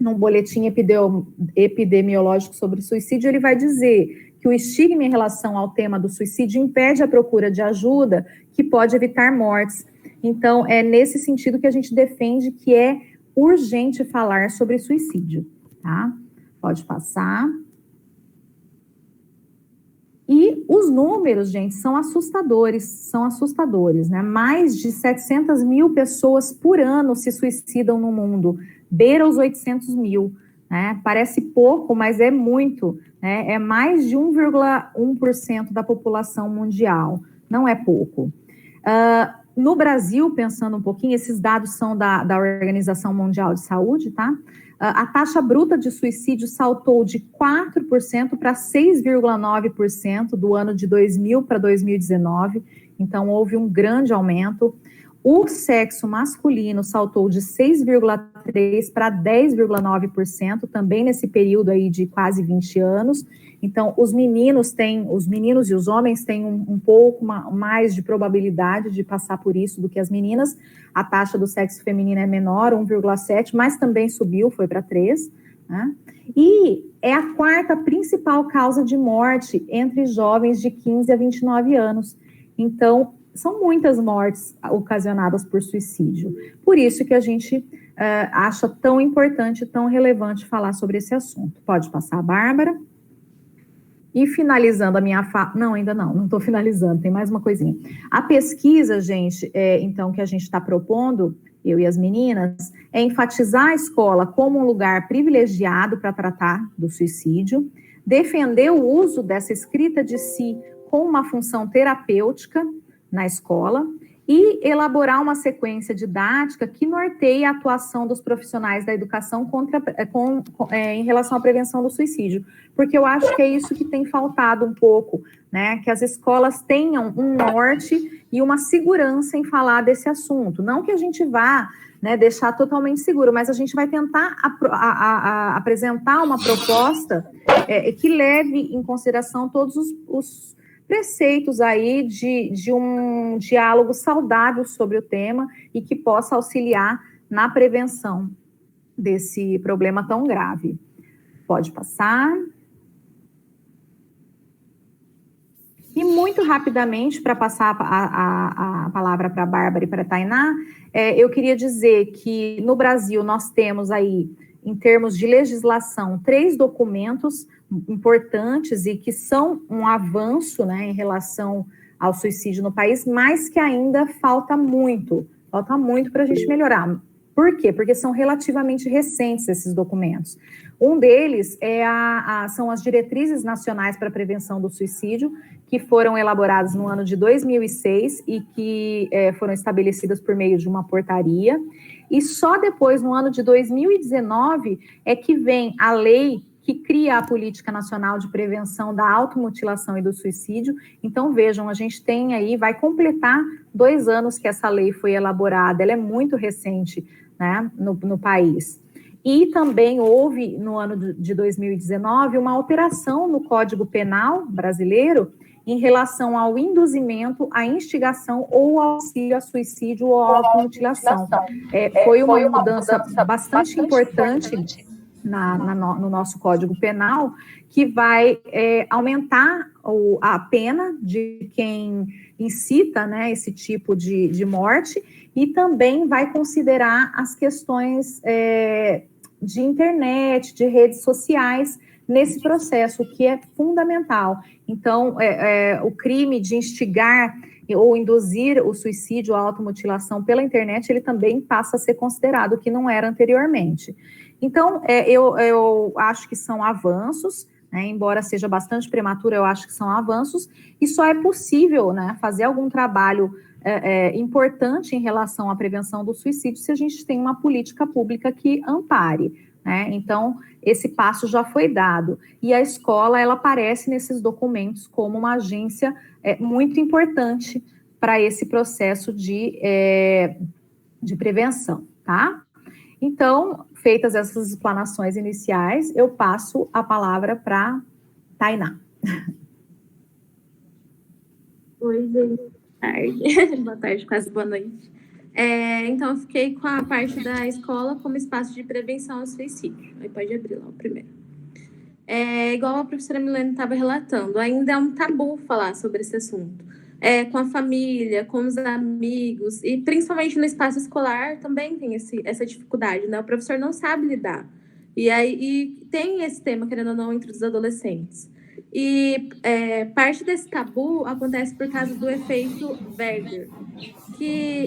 num boletim epidemiológico sobre suicídio, ele vai dizer que o estigma em relação ao tema do suicídio impede a procura de ajuda, que pode evitar mortes. Então, é nesse sentido que a gente defende que é urgente falar sobre suicídio, tá? Pode passar. E os números, gente, são assustadores, né? Mais de 700 mil pessoas por ano se suicidam no mundo, beira os 800 mil, né? Parece pouco, mas é muito, né? É mais de 1,1% da população mundial, não é pouco. No Brasil, pensando um pouquinho, esses dados são da Organização Mundial de Saúde, tá? A taxa bruta de suicídio saltou de 4% para 6,9% do ano de 2000 para 2019, então houve um grande aumento. O sexo masculino saltou de 6,3% para 10,9%, também nesse período aí de quase 20 anos. Então, os meninos e os homens têm um pouco mais de probabilidade de passar por isso do que as meninas. A taxa do sexo feminino é menor, 1,7%, mas também subiu, foi para 3%, né? E é a quarta principal causa de morte entre jovens de 15 a 29 anos. Então, são muitas mortes ocasionadas por suicídio. Por isso que a gente acha tão importante, tão relevante falar sobre esse assunto. Pode passar, Bárbara. E finalizando a minha fala... Não, ainda não estou finalizando, tem mais uma coisinha. A pesquisa, gente, então, que a gente está propondo, eu e as meninas, é enfatizar a escola como um lugar privilegiado para tratar do suicídio, defender o uso dessa escrita de si com uma função terapêutica na escola e elaborar uma sequência didática que norteie a atuação dos profissionais da educação em relação à prevenção do suicídio, porque eu acho que é isso que tem faltado um pouco, né, que as escolas tenham um norte e uma segurança em falar desse assunto, não que a gente vá, né, deixar totalmente seguro, mas a gente vai tentar apresentar uma proposta que leve em consideração todos os preceitos aí de um diálogo saudável sobre o tema e que possa auxiliar na prevenção desse problema tão grave. Pode passar. E muito rapidamente, para passar a palavra para a Bárbara e para a Tainá, eu queria dizer que no Brasil nós temos aí, em termos de legislação, 3 documentos importantes e que são um avanço, né, em relação ao suicídio no país, mas que ainda falta muito para a gente melhorar. Por quê? Porque são relativamente recentes esses documentos. Um deles são as Diretrizes Nacionais para a Prevenção do Suicídio, que foram elaboradas no ano de 2006 e que foram estabelecidas por meio de uma portaria. E só depois, no ano de 2019, é que vem a lei que cria a Política Nacional de Prevenção da Automutilação e do Suicídio. Então, vejam, a gente tem aí, vai completar 2 anos que essa lei foi elaborada, ela é muito recente, né, no país. E também houve, no ano de 2019, uma alteração no Código Penal brasileiro em relação ao induzimento, à instigação ou auxílio a suicídio ou à automutilação. Foi uma mudança bastante importante no nosso Código Penal, que vai aumentar a pena de quem incita, né, esse tipo de morte, e também vai considerar as questões de internet, de redes sociais, nesse processo, que é fundamental. Então, o crime de instigar ou induzir o suicídio ou a automutilação pela internet, ele também passa a ser considerado, que não era anteriormente. Então, eu acho que são avanços, né, embora seja bastante prematuro, eu acho que são avanços, e só é possível, né, fazer algum trabalho importante em relação à prevenção do suicídio se a gente tem uma política pública que ampare, né? Então, esse passo já foi dado, e a escola, ela aparece nesses documentos como uma agência muito importante para esse processo de prevenção, tá? Então, feitas essas explanações iniciais, eu passo a palavra para Tainá. Oi, gente. Boa tarde. Boa tarde, quase boa noite. Então, eu fiquei com a parte da escola como espaço de prevenção ao suicídio. Aí pode abrir lá o primeiro. Igual a professora Milene estava relatando, ainda é um tabu falar sobre esse assunto. Com a família, com os amigos, e principalmente no espaço escolar também tem essa dificuldade, né? O professor não sabe lidar. E tem esse tema, querendo ou não, entre os adolescentes. E parte desse tabu acontece por causa do efeito Werder,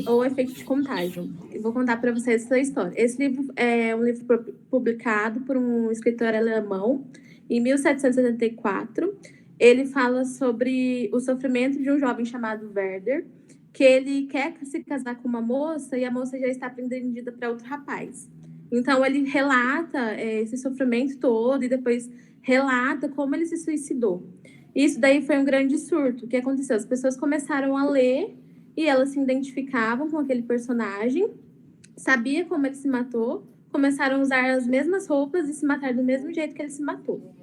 ou efeito de contágio. Eu vou contar para vocês essa história. Esse livro é um livro publicado por um escritor alemão em 1774. Ele fala sobre o sofrimento de um jovem chamado Werder, que ele quer se casar com uma moça e a moça já está prendida para outro rapaz. Então, ele relata esse sofrimento todo e depois relata como ele se suicidou. Isso daí foi um grande surto. O que aconteceu? As pessoas começaram a ler e elas se identificavam com aquele personagem, sabia como ele se matou, começaram a usar as mesmas roupas e se matar do mesmo jeito que ele se matou.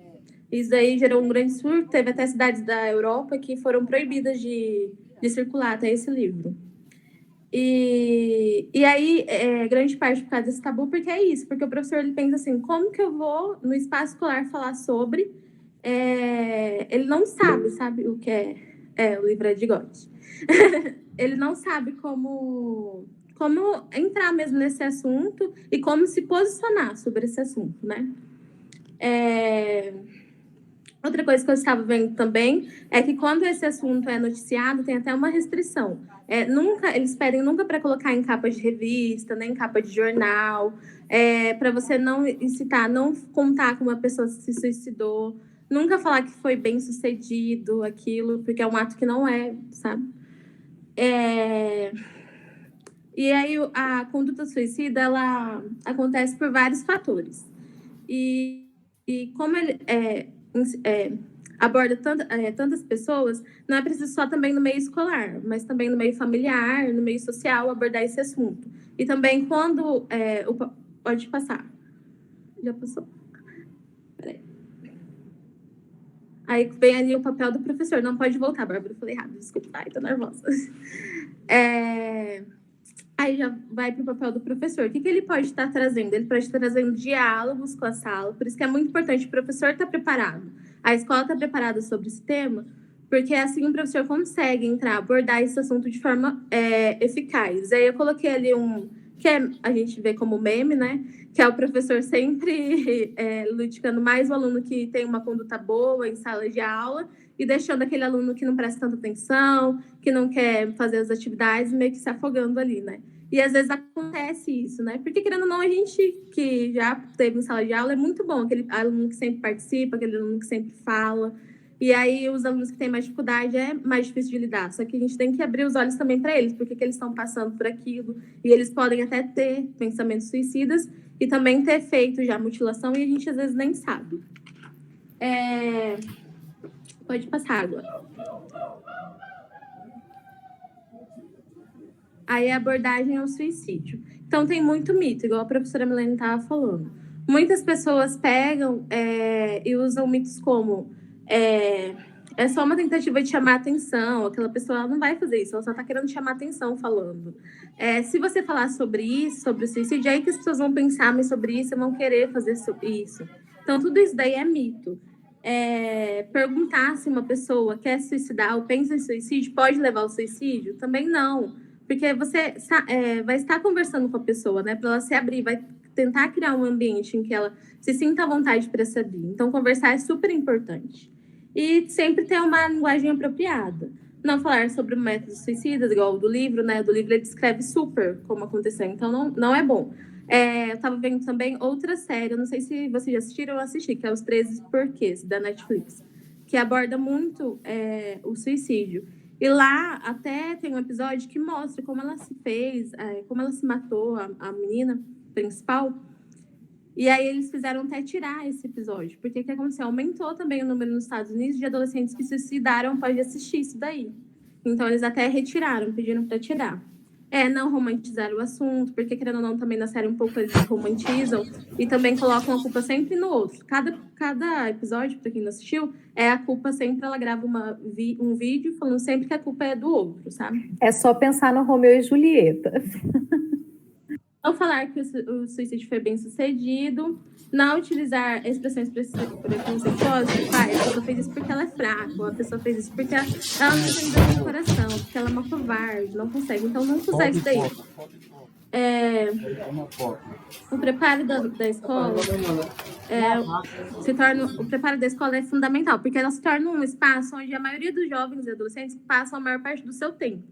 Isso aí gerou um grande surto, teve até cidades da Europa que foram proibidas de circular até esse livro. E aí, grande parte por causa desse tabu, porque é isso, porque o professor ele pensa assim, como que eu vou no espaço escolar falar sobre... ele não sabe o que o livro é de Goethe. Ele não sabe como entrar mesmo nesse assunto e como se posicionar sobre esse assunto, né? Outra coisa que eu estava vendo também é que quando esse assunto é noticiado, tem até uma restrição. Eles pedem nunca para colocar em capa de revista, nem em capa de jornal, para você não incitar, não contar como uma pessoa se suicidou, nunca falar que foi bem sucedido aquilo, porque é um ato que não é, sabe? E aí a conduta suicida, ela acontece por vários fatores. E como ele aborda tantas pessoas, não é preciso só também no meio escolar, mas também no meio familiar, no meio social, abordar esse assunto. E também quando... pode passar. Já passou? Peraí. Aí vem ali o papel do professor. Não pode voltar, Bárbara. Eu falei errado, desculpa. Ai, tô nervosa. Aí já vai para o papel do professor. O que ele pode estar trazendo? Ele pode estar trazendo diálogos com a sala, por isso que é muito importante o professor estar preparado. A escola está preparada sobre esse tema, porque assim o professor consegue abordar esse assunto de forma eficaz. Aí eu coloquei ali que a gente vê como meme, né? Que é o professor sempre ludificando mais o aluno que tem uma conduta boa em sala de aula e deixando aquele aluno que não presta tanta atenção, que não quer fazer as atividades, meio que se afogando ali, né? E às vezes acontece isso, né? Porque, querendo ou não, a gente que já teve em sala de aula é muito bom, aquele aluno que sempre participa, aquele aluno que sempre fala. E aí, os alunos que têm mais dificuldade é mais difícil de lidar. Só que a gente tem que abrir os olhos também para eles, porque que eles estão passando por aquilo. E eles podem até ter pensamentos suicidas e também ter feito já mutilação e a gente às vezes nem sabe. Pode passar agora. Aí a abordagem ao suicídio. Então, tem muito mito, igual a professora Milene estava falando. Muitas pessoas pegam e usam mitos como é só uma tentativa de chamar atenção, aquela pessoa ela não vai fazer isso, ela só está querendo chamar atenção falando. Se você falar sobre isso, sobre o suicídio, é aí que as pessoas vão pensar mais sobre isso e vão querer fazer isso. Então, tudo isso daí é mito. Perguntar se uma pessoa quer se suicidar ou pensa em suicídio pode levar ao suicídio? Também não. Porque você vai estar conversando com a pessoa, né? Para ela se abrir, vai tentar criar um ambiente em que ela se sinta à vontade para se abrir. Então, conversar é super importante. E sempre ter uma linguagem apropriada. Não falar sobre métodos suicidas, igual o do livro, né? Do livro ele descreve super como aconteceu, então não é bom. Eu estava vendo também outra série, eu não sei se vocês já assistiram ou assisti, que é Os 13 Porquês, da Netflix, que aborda muito o suicídio. E lá até tem um episódio que mostra como ela se fez, como ela se matou, a menina principal. E aí eles fizeram até tirar esse episódio, porque o que aconteceu? Aumentou também o número nos Estados Unidos de adolescentes que se suicidaram após assistir isso daí. Então eles até retiraram, pediram para tirar. não romantizar o assunto, porque, querendo ou não, também na série um pouco eles romantizam e também colocam a culpa sempre no outro. Cada episódio, para quem não assistiu, a culpa sempre, ela grava um vídeo falando sempre que a culpa é do outro, sabe? É só pensar no Romeu e Julieta. Não falar que o suicídio foi bem sucedido, não utilizar expressões preconceituosas, tipo, a pessoa fez isso porque ela é fraca, ou a pessoa fez isso porque ela não tem dor no coração, porque ela é uma covarde, não consegue. Então, não usar isso daí. O preparo da escola o preparo da escola é fundamental, porque ela se torna um espaço onde a maioria dos jovens e adolescentes passam a maior parte do seu tempo.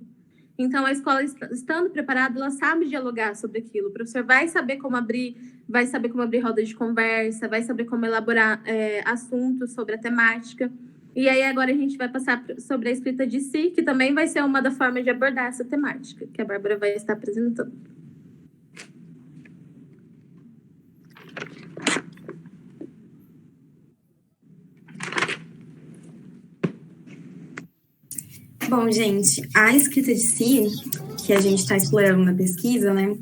Então, a escola, estando preparada, ela sabe dialogar sobre aquilo. O professor vai saber como abrir roda de conversa, vai saber como elaborar assuntos sobre a temática. E aí, agora a gente vai passar sobre a escrita de si, que também vai ser uma das formas de abordar essa temática, que a Bárbara vai estar apresentando. Bom, gente, a escrita de si, que a gente está explorando na pesquisa, né,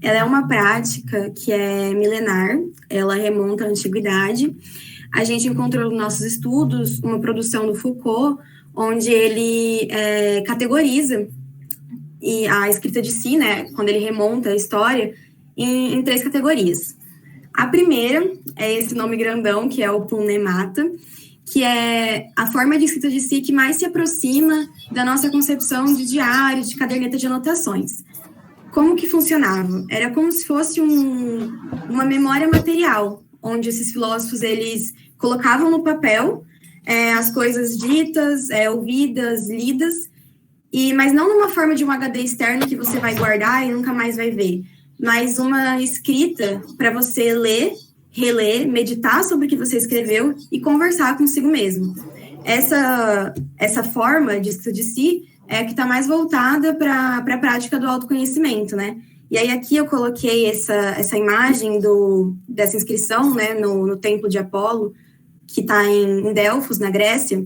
ela é uma prática que é milenar, ela remonta à antiguidade. A gente encontrou nos nossos estudos uma produção do Foucault, onde ele categoriza a escrita de si, né, quando ele remonta a história, em 3 categorias. A primeira é esse nome grandão, que é o Pumnemata, que é a forma de escrita de si que mais se aproxima da nossa concepção de diário, de caderneta de anotações. Como que funcionava? Era como se fosse uma memória material, onde esses filósofos, eles colocavam no papel as coisas ditas, ouvidas, lidas, mas não numa forma de um HD externo que você vai guardar e nunca mais vai ver, mas uma escrita para você ler, reler, meditar sobre o que você escreveu e conversar consigo mesmo. Essa forma de escrita de si é a que está mais voltada para a prática do autoconhecimento, né? E aí aqui eu coloquei essa imagem dessa inscrição, né, no templo de Apolo, que está em Delfos, na Grécia,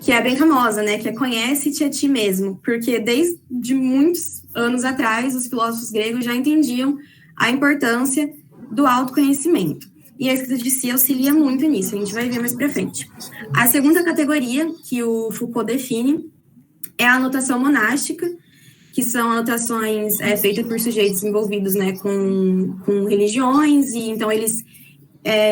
que é bem famosa, né, que é conhece-te a ti mesmo, porque desde muitos anos atrás os filósofos gregos já entendiam a importância do autoconhecimento. E a escrita de si auxilia muito nisso, a gente vai ver mais para frente. A segunda categoria que o Foucault define é a anotação monástica, que são anotações feitas por sujeitos envolvidos, né, com religiões, e então eles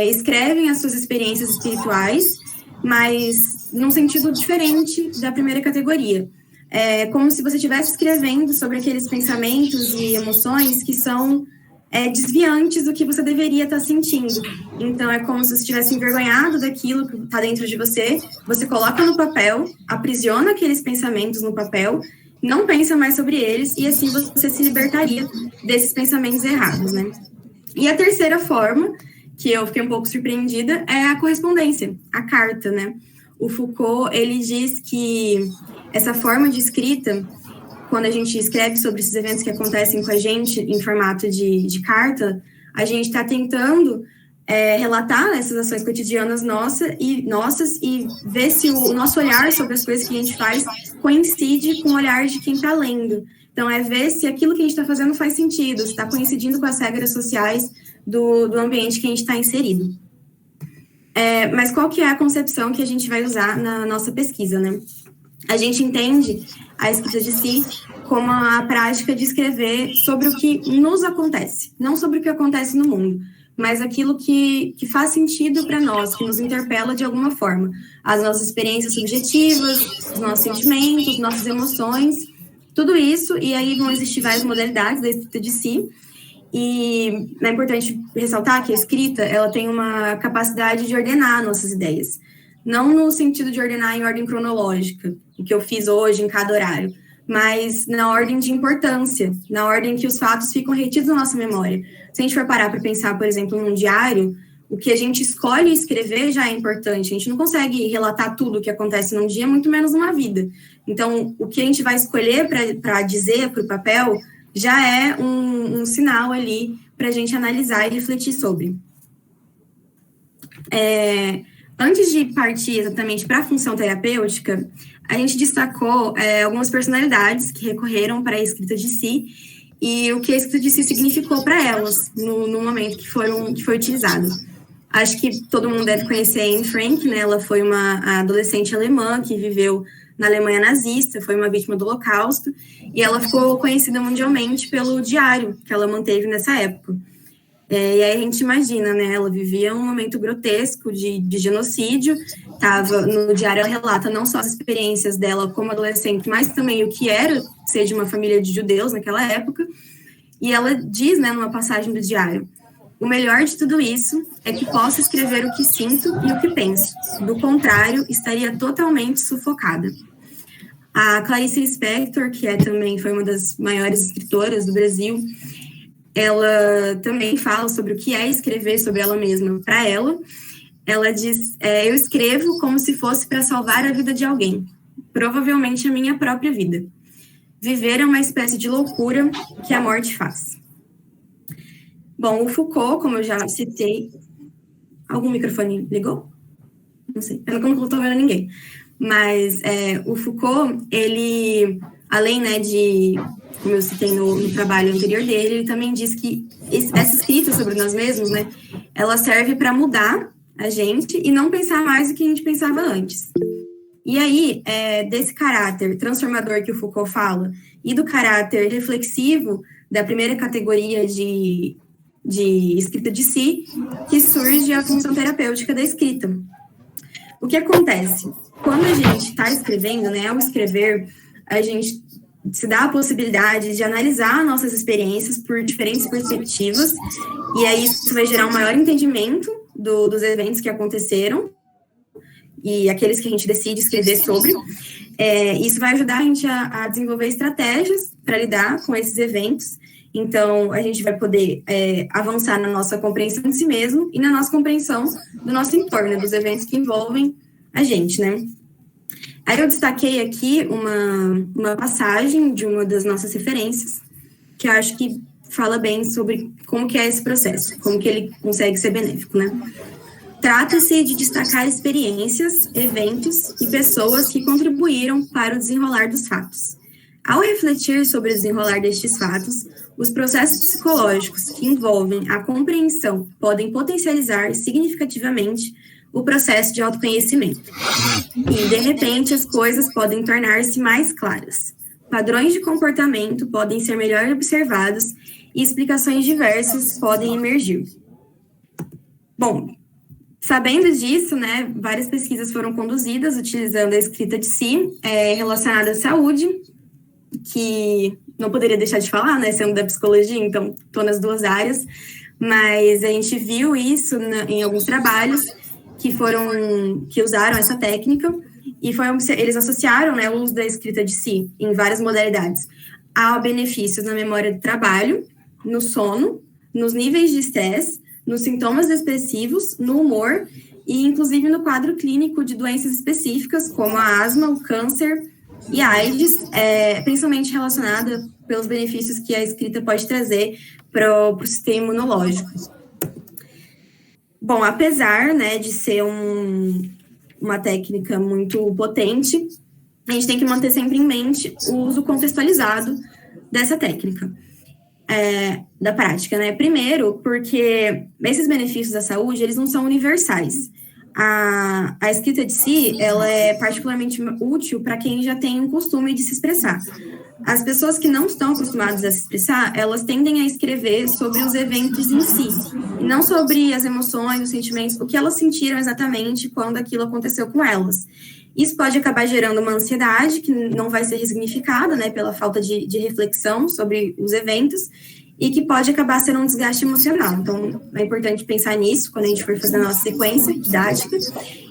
escrevem as suas experiências espirituais, mas num sentido diferente da primeira categoria. É como se você estivesse escrevendo sobre aqueles pensamentos e emoções que são desviantes do que você deveria estar sentindo. Então, é como se você estivesse envergonhado daquilo que está dentro de você, você coloca no papel, aprisiona aqueles pensamentos no papel, não pensa mais sobre eles, e assim você se libertaria desses pensamentos errados, né? E a terceira forma, que eu fiquei um pouco surpreendida, é a correspondência, a carta, né? O Foucault, ele diz que essa forma de escrita, quando a gente escreve sobre esses eventos que acontecem com a gente em formato de carta, a gente está tentando relatar essas ações cotidianas nossas e ver se o nosso olhar sobre as coisas que a gente faz coincide com o olhar de quem está lendo. Então, é ver se aquilo que a gente está fazendo faz sentido, se está coincidindo com as regras sociais do ambiente que a gente está inserido. Mas qual que é a concepção que a gente vai usar na nossa pesquisa, né? A gente entende a escrita de si como a prática de escrever sobre o que nos acontece, não sobre o que acontece no mundo, mas aquilo que faz sentido para nós, que nos interpela de alguma forma. As nossas experiências subjetivas, os nossos sentimentos, nossas emoções, tudo isso, e aí vão existir várias modalidades da escrita de si. E é importante ressaltar que a escrita, ela tem uma capacidade de ordenar nossas ideias. Não no sentido de ordenar em ordem cronológica, o que eu fiz hoje em cada horário, mas na ordem de importância, na ordem que os fatos ficam retidos na nossa memória. Se a gente for parar para pensar, por exemplo, num diário, o que a gente escolhe escrever já é importante. A gente não consegue relatar tudo o que acontece num dia, muito menos numa vida. Então, o que a gente vai escolher para dizer para o papel já é um sinal ali para a gente analisar e refletir sobre. Antes de partir exatamente para a função terapêutica, a gente destacou algumas personalidades que recorreram para a escrita de si e o que a escrita de si significou para elas no momento que foi utilizado. Acho que todo mundo deve conhecer a Anne Frank, né? Ela foi uma adolescente alemã que viveu na Alemanha nazista, foi uma vítima do Holocausto, e ela ficou conhecida mundialmente pelo diário que ela manteve nessa época. E aí a gente imagina, né? Ela vivia um momento grotesco de genocídio. No diário ela relata não só as experiências dela como adolescente, mas também o que era ser de uma família de judeus naquela época. E ela diz, né, numa passagem do diário: o melhor de tudo isso é que posso escrever o que sinto e o que penso. Do contrário, estaria totalmente sufocada. A Clarice Lispector, que também foi uma das maiores escritoras do Brasil, ela também fala sobre o que é escrever sobre ela mesma. Para ela diz: eu escrevo como se fosse para salvar a vida de alguém, provavelmente a minha própria vida. Viver é uma espécie de loucura que a morte faz. Bom, o Foucault, como eu já citei... Algum microfone ligou? Não sei, eu não estou vendo ninguém. Mas o Foucault, ele, além, né, de... como eu citei no trabalho anterior dele, ele também diz que essa escrita sobre nós mesmos, né, ela serve para mudar a gente e não pensar mais do que a gente pensava antes. E aí, desse caráter transformador que o Foucault fala e do caráter reflexivo da primeira categoria de escrita de si, que surge a função terapêutica da escrita. O que acontece? Quando a gente está escrevendo, né, ao escrever, a gente se dá a possibilidade de analisar nossas experiências por diferentes perspectivas, e aí isso vai gerar um maior entendimento dos eventos que aconteceram e aqueles que a gente decide escrever sobre. Isso vai ajudar a gente a desenvolver estratégias para lidar com esses eventos. Então, a gente vai poder avançar na nossa compreensão de si mesmo e na nossa compreensão do nosso entorno, dos eventos que envolvem a gente, né? Aí eu destaquei aqui uma passagem de uma das nossas referências, que eu acho que fala bem sobre como que é esse processo, como que ele consegue ser benéfico, né? Trata-se de destacar experiências, eventos e pessoas que contribuíram para o desenrolar dos fatos. Ao refletir sobre o desenrolar destes fatos, os processos psicológicos que envolvem a compreensão podem potencializar significativamente o processo de autoconhecimento. E, de repente, as coisas podem tornar-se mais claras. Padrões de comportamento podem ser melhor observados e explicações diversas podem emergir. Bom, sabendo disso, né, várias pesquisas foram conduzidas utilizando a escrita de si, relacionada à saúde, que não poderia deixar de falar, né, sendo da psicologia, então estou nas duas áreas, mas a gente viu isso em alguns trabalhos que usaram essa técnica e eles associaram, né, o uso da escrita de si em várias modalidades a benefícios na memória do trabalho, no sono, nos níveis de estresse, nos sintomas depressivos, no humor e inclusive no quadro clínico de doenças específicas como a asma, o câncer e a AIDS, principalmente relacionada pelos benefícios que a escrita pode trazer para o sistema imunológico. Bom, apesar, né, de ser uma técnica muito potente, a gente tem que manter sempre em mente o uso contextualizado dessa técnica, da prática, né? Primeiro, porque esses benefícios da saúde, eles não são universais. A escrita de si, ela é particularmente útil para quem já tem um costume de se expressar. As pessoas que não estão acostumadas a se expressar, elas tendem a escrever sobre os eventos em si, e não sobre as emoções, os sentimentos, o que elas sentiram exatamente quando aquilo aconteceu com elas. Isso pode acabar gerando uma ansiedade que não vai ser ressignificada, né, pela falta de reflexão sobre os eventos, e que pode acabar sendo um desgaste emocional. Então, é importante pensar nisso quando a gente for fazer a nossa sequência didática.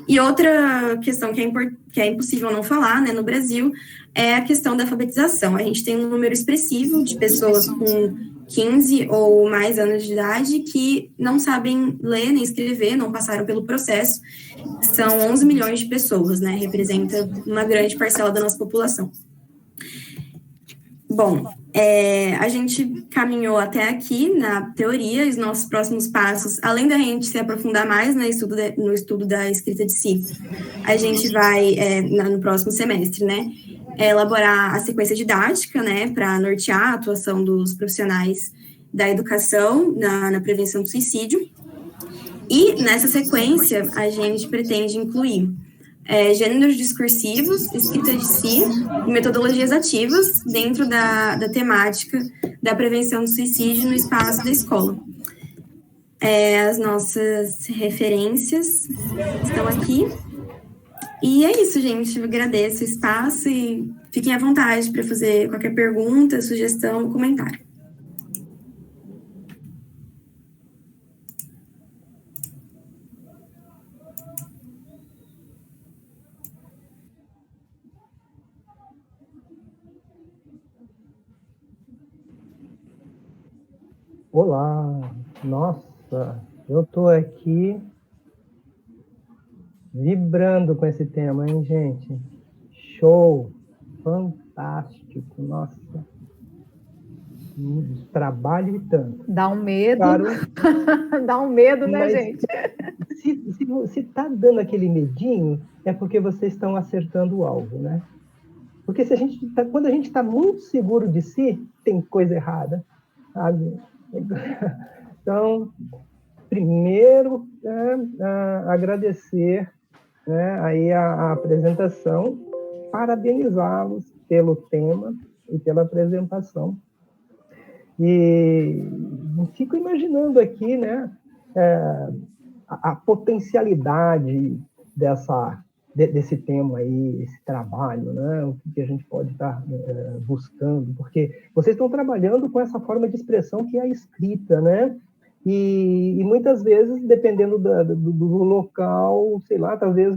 E outra questão que é impossível não falar, né, no Brasil, é a questão da alfabetização. A gente tem um número expressivo de pessoas com 15 ou mais anos de idade que não sabem ler nem escrever, não passaram pelo processo. São 11 milhões de pessoas, né, representa uma grande parcela da nossa população. Bom, A gente caminhou até aqui na teoria, os nossos próximos passos, além da gente se aprofundar mais no estudo da escrita de si, a gente vai, no próximo semestre, né, elaborar a sequência didática, né, para nortear a atuação dos profissionais da educação na prevenção do suicídio. E nessa sequência, a gente pretende incluir gêneros discursivos, escrita de si e metodologias ativas dentro da temática da prevenção do suicídio no espaço da escola. As nossas referências estão aqui. E é isso, gente. Eu agradeço o espaço e fiquem à vontade para fazer qualquer pergunta, sugestão ou comentário. Olá, nossa, eu estou aqui vibrando com esse tema, hein, gente? Show, fantástico, nossa, trabalho e tanto. Dá um medo, claro, dá um medo, né, gente? Se está dando aquele medinho, é porque vocês estão acertando o alvo, né? Porque quando a gente está muito seguro de si, tem coisa errada, sabe? Então, primeiro, agradecer, né, aí a apresentação, parabenizá-los pelo tema e pela apresentação. E fico imaginando aqui, né, a potencialidade desse tema aí, esse trabalho, né? O que a gente pode estar buscando, porque vocês estão trabalhando com essa forma de expressão que é a escrita, né? E muitas vezes, dependendo do local, sei lá, talvez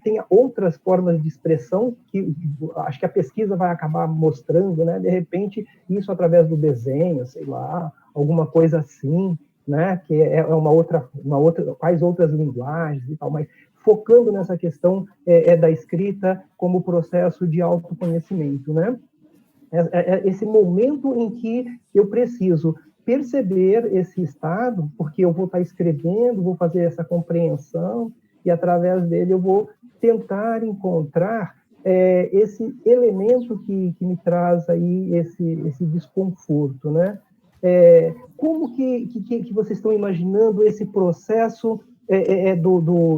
tenha outras formas de expressão que acho que a pesquisa vai acabar mostrando, né? De repente, isso através do desenho, sei lá, alguma coisa assim, né? Que é uma outra, quais outras linguagens e tal, mas focando nessa questão da escrita como processo de autoconhecimento, né? Esse momento em que eu preciso perceber esse estado, porque eu vou estar escrevendo, vou fazer essa compreensão, e através dele eu vou tentar encontrar esse elemento que me traz aí esse desconforto, né? Como que vocês estão imaginando esse processo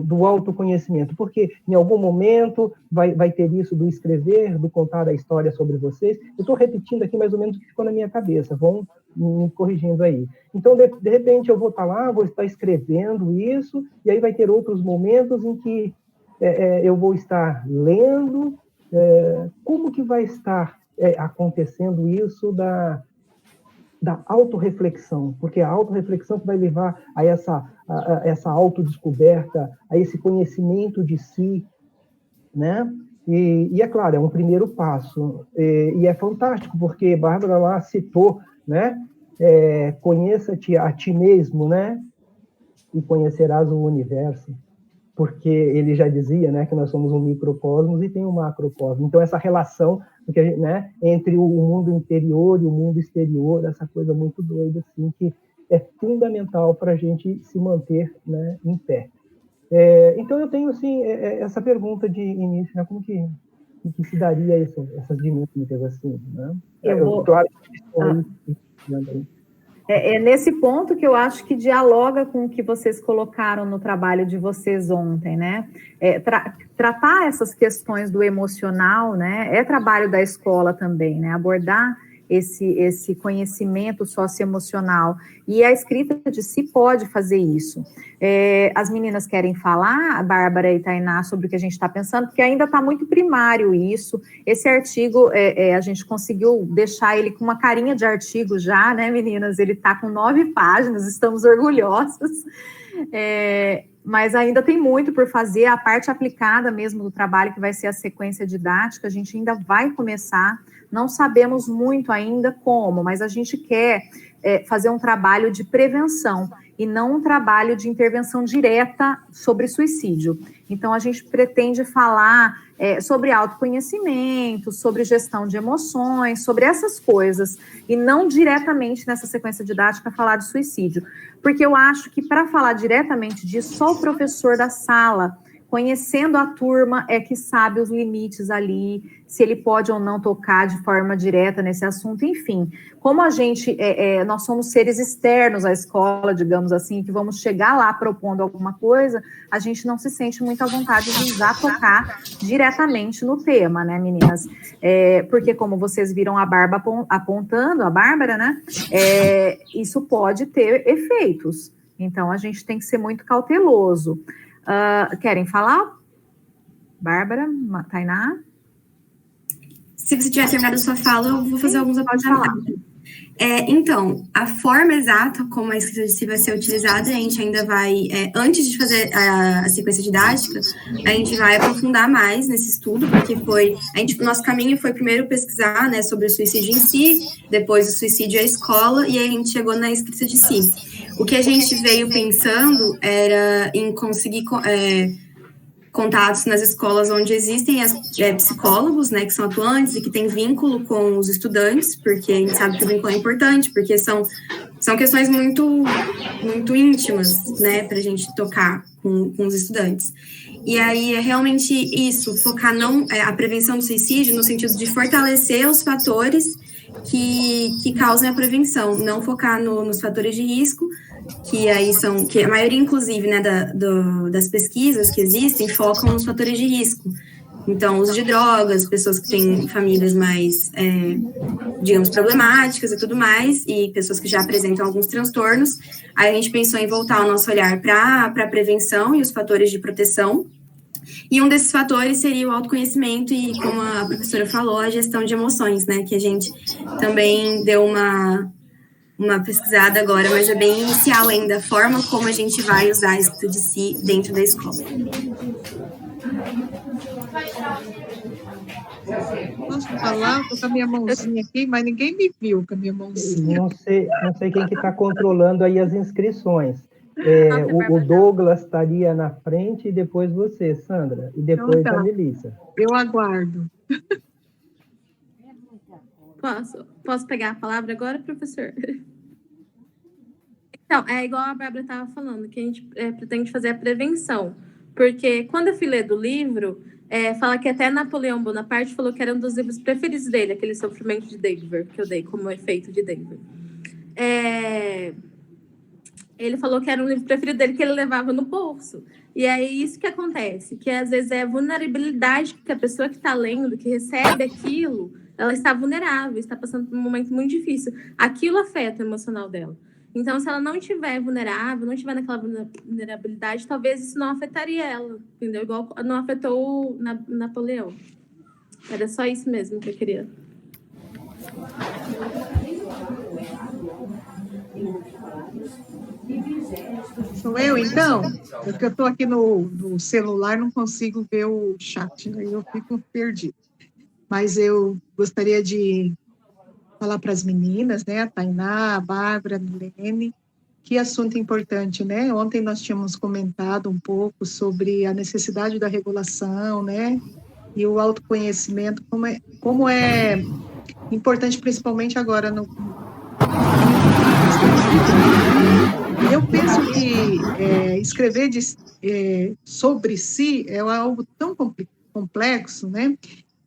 do autoconhecimento? Porque em algum momento vai ter isso do escrever, do contar a história sobre vocês. Eu estou repetindo aqui mais ou menos o que ficou na minha cabeça, vão me corrigindo aí. Então, de repente, eu vou estar lá, vou estar escrevendo isso, e aí vai ter outros momentos em que eu vou estar lendo. Como que vai estar acontecendo isso da autorreflexão, porque a autorreflexão que vai levar a essa autodescoberta, a esse conhecimento de si, né? E é claro, é um primeiro passo, e é fantástico, porque Bárbara lá citou, né? Conheça-te a ti mesmo, né? E conhecerás o universo, porque ele já dizia, né, que nós somos um microcosmos e tem um macrocosmos. Então, essa relação, né, entre o mundo interior e o mundo exterior, essa coisa muito doida, assim, que é fundamental para a gente se manter, né, em pé. Então, eu tenho, assim, essa pergunta de início, né, como que se daria essas dinâmicas, assim, né? Claro que estou aí. É nesse ponto que eu acho que dialoga com o que vocês colocaram no trabalho de vocês ontem, né? Tratar essas questões do emocional, né? É trabalho da escola também, né? Abordar esse conhecimento socioemocional. E a escrita de si pode fazer isso. As meninas querem falar, a Bárbara e a Tainá, sobre o que a gente está pensando, porque ainda está muito primário isso. Esse artigo, a gente conseguiu deixar ele com uma carinha de artigo já, né, meninas? Ele está com 9 páginas, estamos orgulhosas. Mas ainda tem muito por fazer, a parte aplicada mesmo do trabalho, que vai ser a sequência didática, a gente ainda vai começar, não sabemos muito ainda como, mas a gente quer fazer um trabalho de prevenção. e não um trabalho de intervenção direta sobre suicídio. Então, a gente pretende falar sobre autoconhecimento, sobre gestão de emoções, sobre essas coisas, e não diretamente nessa sequência didática falar de suicídio. Porque eu acho que para falar diretamente disso, só o professor da sala, conhecendo a turma, é que sabe os limites ali, se ele pode ou não tocar de forma direta nesse assunto, enfim. Como a gente, nós somos seres externos à escola, digamos assim, que vamos chegar lá propondo alguma coisa, a gente não se sente muito à vontade de já tocar diretamente no tema, né, meninas? Porque como vocês viram a Bárbara apontando, a Bárbara, né, isso pode ter efeitos. Então, a gente tem que ser muito cauteloso. Querem falar? Bárbara, Tainá? Se você tiver terminado a sua fala, eu vou fazer alguns apontamentos. Então, a forma exata como a escrita de si vai ser utilizada, a gente ainda vai, antes de fazer a sequência didática, a gente vai aprofundar mais nesse estudo, porque nosso caminho foi primeiro pesquisar, né, sobre o suicídio em si, depois o suicídio à escola, e aí a gente chegou na escrita de si. O que a gente veio pensando era em conseguir contatos nas escolas onde existem psicólogos, né, que são atuantes e que têm vínculo com os estudantes, porque a gente sabe que o vínculo é importante, porque são questões muito, muito íntimas, né, para a gente tocar com os estudantes. E aí é realmente isso, focar a prevenção do suicídio no sentido de fortalecer os fatores que causam a prevenção, não focar nos fatores de risco, que aí que a maioria, inclusive, né, das pesquisas que existem, focam nos fatores de risco. Então, uso de drogas, pessoas que têm famílias mais, digamos, problemáticas e tudo mais, e pessoas que já apresentam alguns transtornos. Aí a gente pensou em voltar o nosso olhar para a prevenção e os fatores de proteção. E um desses fatores seria o autoconhecimento e, como a professora falou, a gestão de emoções, né, que a gente também deu uma pesquisada agora, mas é bem inicial ainda, a forma como a gente vai usar a escrita de si dentro da escola. Posso falar? Estou com a minha mãozinha aqui, mas ninguém me viu com a minha mãozinha. Não sei quem que está controlando aí as inscrições. O Douglas estaria na frente e depois você, Sandra, e depois Então, a Melissa. Eu aguardo. Posso pegar a palavra agora, professor? Então, é igual a Bárbara estava falando, que a gente pretende fazer a prevenção. Porque quando eu fui ler do livro, fala que até Napoleão Bonaparte falou que era um dos livros preferidos dele, aquele Sofrimento de Denver, que eu dei como efeito de Denver. Ele falou que era um livro preferido dele, que ele levava no bolso. E é isso que acontece, que às vezes é a vulnerabilidade que a pessoa que está lendo, que recebe aquilo, ela está vulnerável, está passando por um momento muito difícil. Aquilo afeta o emocional dela. Então, se ela não estiver vulnerável, não estiver naquela vulnerabilidade, talvez isso não afetaria ela, entendeu? Igual não afetou Napoleão. Era só isso mesmo que eu queria. Sou eu, então? Porque eu estou aqui no celular, não consigo ver o chat, aí eu fico perdido. Mas eu gostaria de falar para as meninas, né, a Tainá, a Bárbara, a Milene, que assunto importante, né? Ontem nós tínhamos comentado um pouco sobre a necessidade da regulação, né, e o autoconhecimento, como é importante, principalmente agora no... Eu penso que escrever sobre si é algo tão complexo, né,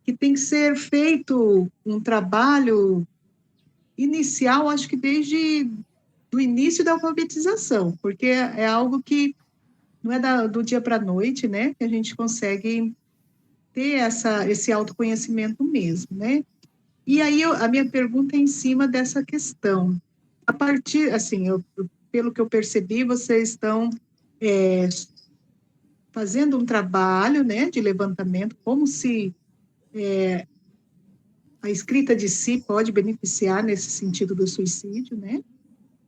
que tem que ser feito um trabalho inicial, acho que desde o início da alfabetização, porque é algo que não é do dia para a noite, né, que a gente consegue ter esse autoconhecimento mesmo, né. E aí a minha pergunta é em cima dessa questão. A partir, assim, pelo que eu percebi, vocês estão fazendo um trabalho, né, de levantamento, como se a escrita de si pode beneficiar nesse sentido do suicídio, né,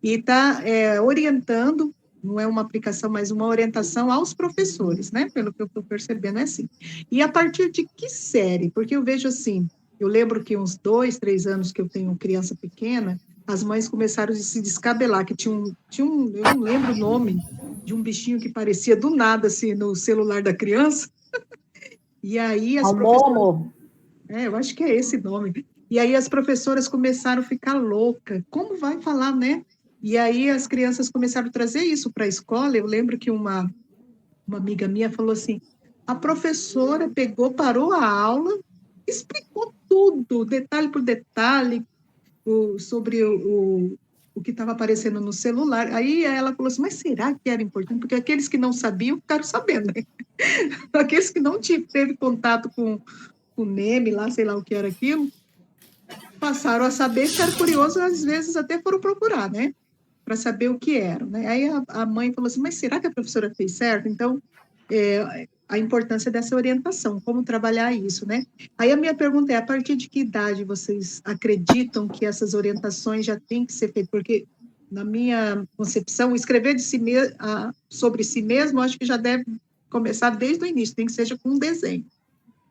e está orientando, não é uma aplicação, mas uma orientação aos professores, né, pelo que eu estou percebendo é assim. E a partir de que série? Porque eu vejo assim, eu lembro que uns 2, 3 anos que eu tenho criança pequena, as mães começaram a se descabelar, que tinha um, eu não lembro o nome, de um bichinho que parecia do nada, assim, no celular da criança, e aí as professoras... Momo. eu acho que é esse nome. E aí as professoras começaram a ficar loucas. Como vai falar, né? E aí as crianças começaram a trazer isso para a escola. Eu lembro que uma amiga minha falou assim, a professora pegou, parou a aula, explicou tudo, detalhe por detalhe, sobre o que estava aparecendo no celular. Aí ela falou assim, mas será que era importante? Porque aqueles que não sabiam ficaram sabendo, né? Aqueles que não teve contato com o meme lá, sei lá o que era aquilo, passaram a saber, ficaram curiosos, às vezes até foram procurar, né? Para saber o que era, né? Aí a mãe falou assim, mas será que a professora fez certo? Então, a importância dessa orientação, como trabalhar isso, né? Aí a minha pergunta é, a partir de que idade vocês acreditam que essas orientações já têm que ser feitas? Porque, na minha concepção, escrever sobre si mesmo, acho que já deve começar desde o início, tem que seja com um desenho,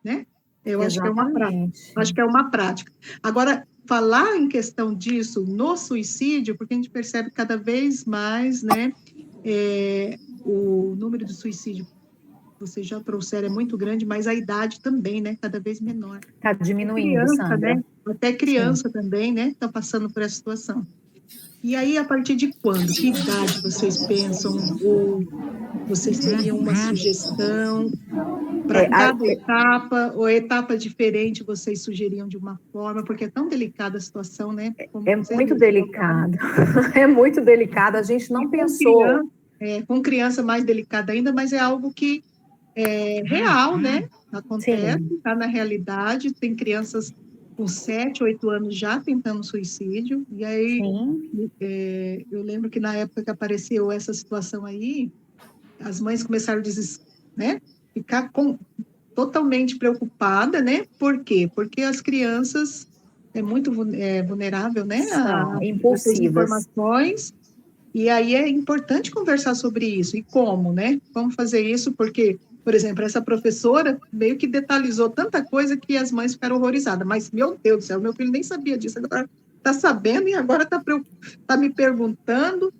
né? Eu acho que é uma prática. Acho que é uma prática. Agora, falar em questão disso no suicídio, porque a gente percebe cada vez mais, né, o número de suicídio, vocês já trouxeram, é muito grande, mas a idade também, né, cada vez menor. Está diminuindo, criança, Sandra. né? Até criança Sim. também, né, está passando por essa situação. E aí, a partir de quando? Que idade vocês pensam? Ou vocês teriam uma sugestão para cada etapa, ou etapa diferente vocês sugeriam de uma forma, porque é tão delicada a situação, né? É muito delicado, é muito delicado, a gente não pensou. Com criança mais delicada ainda, mas é algo que é real, né? Acontece, está na realidade, tem crianças com 7, 8 anos já tentando suicídio, e aí eu lembro que na época que apareceu essa situação aí, as mães começaram a né, ficar totalmente preocupada, né? Por quê? Porque as crianças é muito vulnerável, né? São impulsivas. Essas informações. E aí é importante conversar sobre isso. E como, né? Como fazer isso? Porque, por exemplo, essa professora meio que detalhizou tanta coisa que as mães ficaram horrorizadas. Mas, meu Deus do céu, meu filho nem sabia disso. Agora está sabendo e agora está me perguntando.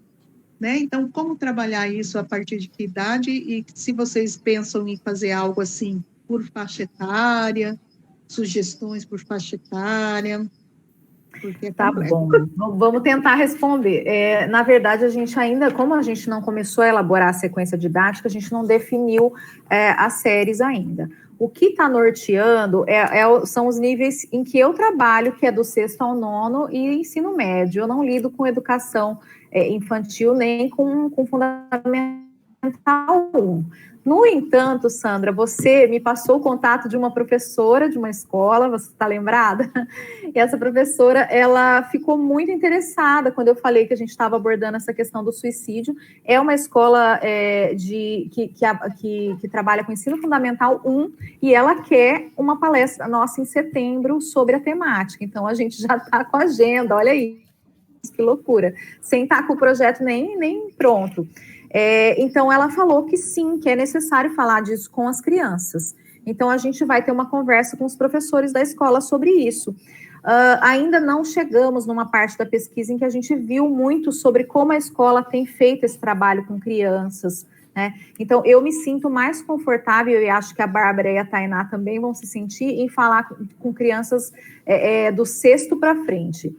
Né? Então, como trabalhar isso a partir de que idade e se vocês pensam em fazer algo assim por faixa etária, sugestões por faixa etária? Porque tá bom, vamos tentar responder. Na verdade, a gente ainda, como a gente não começou a elaborar a sequência didática, a gente não definiu as séries ainda. O que está norteando são os níveis em que eu trabalho, que é do 6º ao 9º e ensino médio. Eu não lido com educação infantil nem com fundamental 1. No entanto, Sandra, você me passou o contato de uma professora de uma escola, você está lembrada? E essa professora, ela ficou muito interessada quando eu falei que a gente estava abordando essa questão do suicídio. É uma escola que trabalha com ensino fundamental 1 e ela quer uma palestra nossa em setembro sobre a temática. Então, a gente já está com a agenda, olha aí, que loucura, sem estar com o projeto nem pronto. Então, ela falou que sim, que é necessário falar disso com as crianças. Então, a gente vai ter uma conversa com os professores da escola sobre isso. Ainda não chegamos numa parte da pesquisa em que a gente viu muito sobre como a escola tem feito esse trabalho com crianças, né? Então, eu me sinto mais confortável, e acho que a Bárbara e a Tainá também vão se sentir, em falar com crianças do 6º para frente.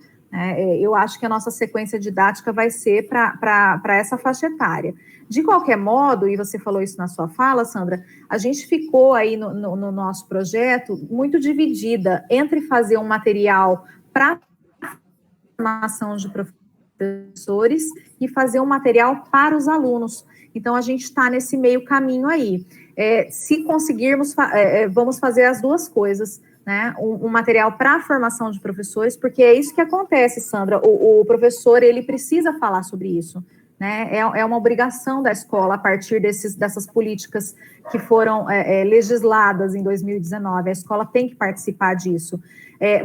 Eu acho que a nossa sequência didática vai ser para essa faixa etária. De qualquer modo, e você falou isso na sua fala, Sandra, a gente ficou aí no nosso projeto muito dividida entre fazer um material para formação de professores e fazer um material para os alunos. Então, a gente está nesse meio caminho aí. Se conseguirmos, vamos fazer as duas coisas, né? Um material para a formação de professores, porque é isso que acontece, Sandra. O professor, ele precisa falar sobre isso, né? É uma obrigação da escola, a partir dessas políticas que foram legisladas em 2019. A escola tem que participar disso.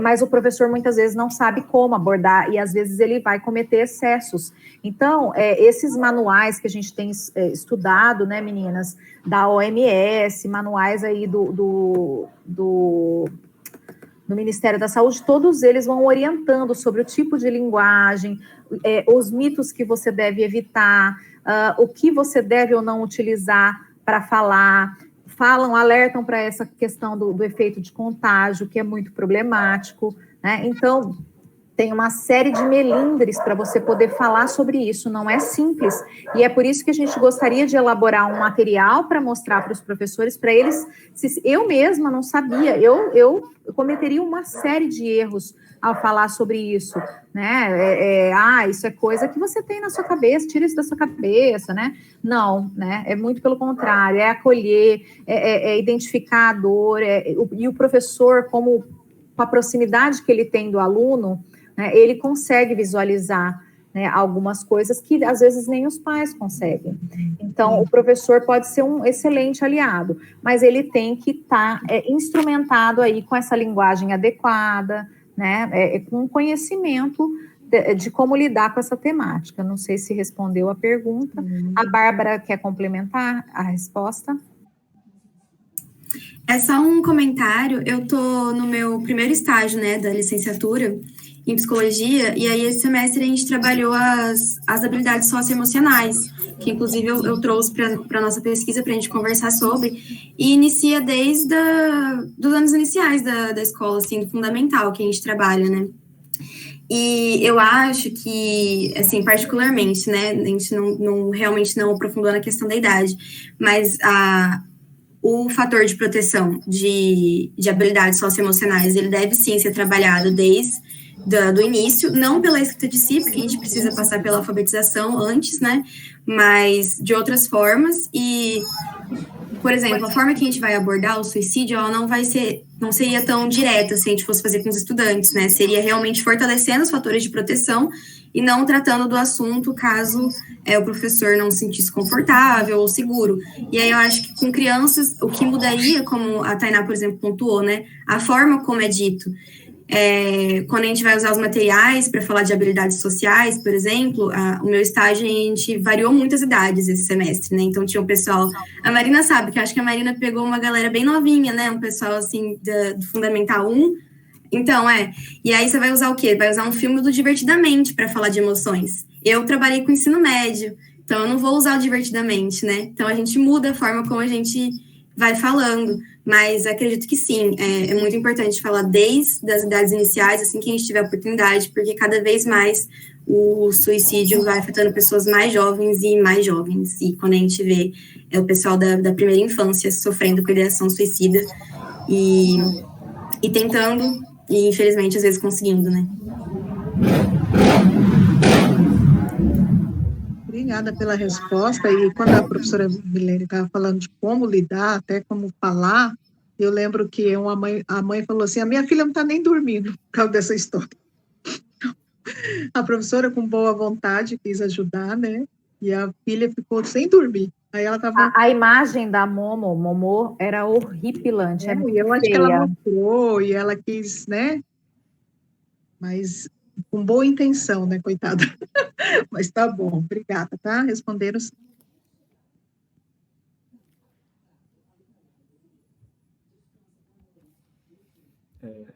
Mas o professor muitas vezes não sabe como abordar e às vezes ele vai cometer excessos. Então, esses manuais que a gente tem estudado, né, meninas, da OMS, manuais aí no Ministério da Saúde, todos eles vão orientando sobre o tipo de linguagem, os mitos que você deve evitar, o que você deve ou não utilizar para falar, alertam para essa questão do efeito de contágio, que é muito problemático, né? Então, tem uma série de melindres para você poder falar sobre isso, não é simples, e é por isso que a gente gostaria de elaborar um material para mostrar para os professores, para eles, eu mesma não sabia, eu cometeria uma série de erros ao falar sobre isso, né, isso é coisa que você tem na sua cabeça, tira isso da sua cabeça, né, não, né, é muito pelo contrário, é acolher, é identificar a dor, e o professor, com a proximidade que ele tem do aluno, né, ele consegue visualizar, né, algumas coisas que às vezes nem os pais conseguem. Então, o professor pode ser um excelente aliado, mas ele tem que estar instrumentado aí com essa linguagem adequada, né, com conhecimento de como lidar com essa temática. Não sei se respondeu a pergunta. A Bárbara quer complementar a resposta? É só um comentário. Eu estou no meu primeiro estágio, né, da licenciatura em psicologia, e aí esse semestre a gente trabalhou as habilidades socioemocionais, que inclusive eu trouxe para a nossa pesquisa para a gente conversar sobre, e inicia desde dos anos iniciais da escola, assim, do fundamental que a gente trabalha, né? E eu acho que, assim, particularmente, né, a gente realmente não aprofundou na questão da idade, mas o fator de proteção de habilidades socioemocionais, ele deve sim ser trabalhado desde do início, não pela escrita de si, porque a gente precisa passar pela alfabetização antes, né, mas de outras formas. E, por exemplo, a forma que a gente vai abordar o suicídio, ela não seria tão direta se a gente fosse fazer com os estudantes, né, seria realmente fortalecendo os fatores de proteção e não tratando do assunto caso o professor não se sentisse confortável ou seguro. E aí eu acho que com crianças, o que mudaria, como a Tainá, por exemplo, pontuou, né, a forma como é dito. Quando a gente vai usar os materiais para falar de habilidades sociais, por exemplo, o meu estágio, a gente variou muitas idades esse semestre, né? Então tinha um pessoal, a Marina sabe, que eu acho que a Marina pegou uma galera bem novinha, né? Um pessoal assim do Fundamental 1. Então, e aí você vai usar o quê? Vai usar um filme do Divertidamente para falar de emoções. Eu trabalhei com ensino médio, então eu não vou usar o Divertidamente, né? Então a gente muda a forma como a gente vai falando, mas acredito que sim, é muito importante falar desde as idades iniciais, assim que a gente tiver oportunidade, porque cada vez mais o suicídio vai afetando pessoas mais jovens, e quando a gente vê o pessoal da primeira infância sofrendo com ideação suicida e tentando, e infelizmente às vezes conseguindo, né? Obrigada pela resposta. E quando a professora Milene estava falando de como lidar, até como falar, eu lembro que a mãe falou assim, a minha filha não está nem dormindo por causa dessa história. A professora, com boa vontade, quis ajudar, né? E a filha ficou sem dormir. Aí ela tava... A imagem da Momô era horripilante. E eu acho que ela mostrou e ela quis, né? Mas com boa intenção, né, coitada? Mas tá bom, obrigada, tá? Responderam.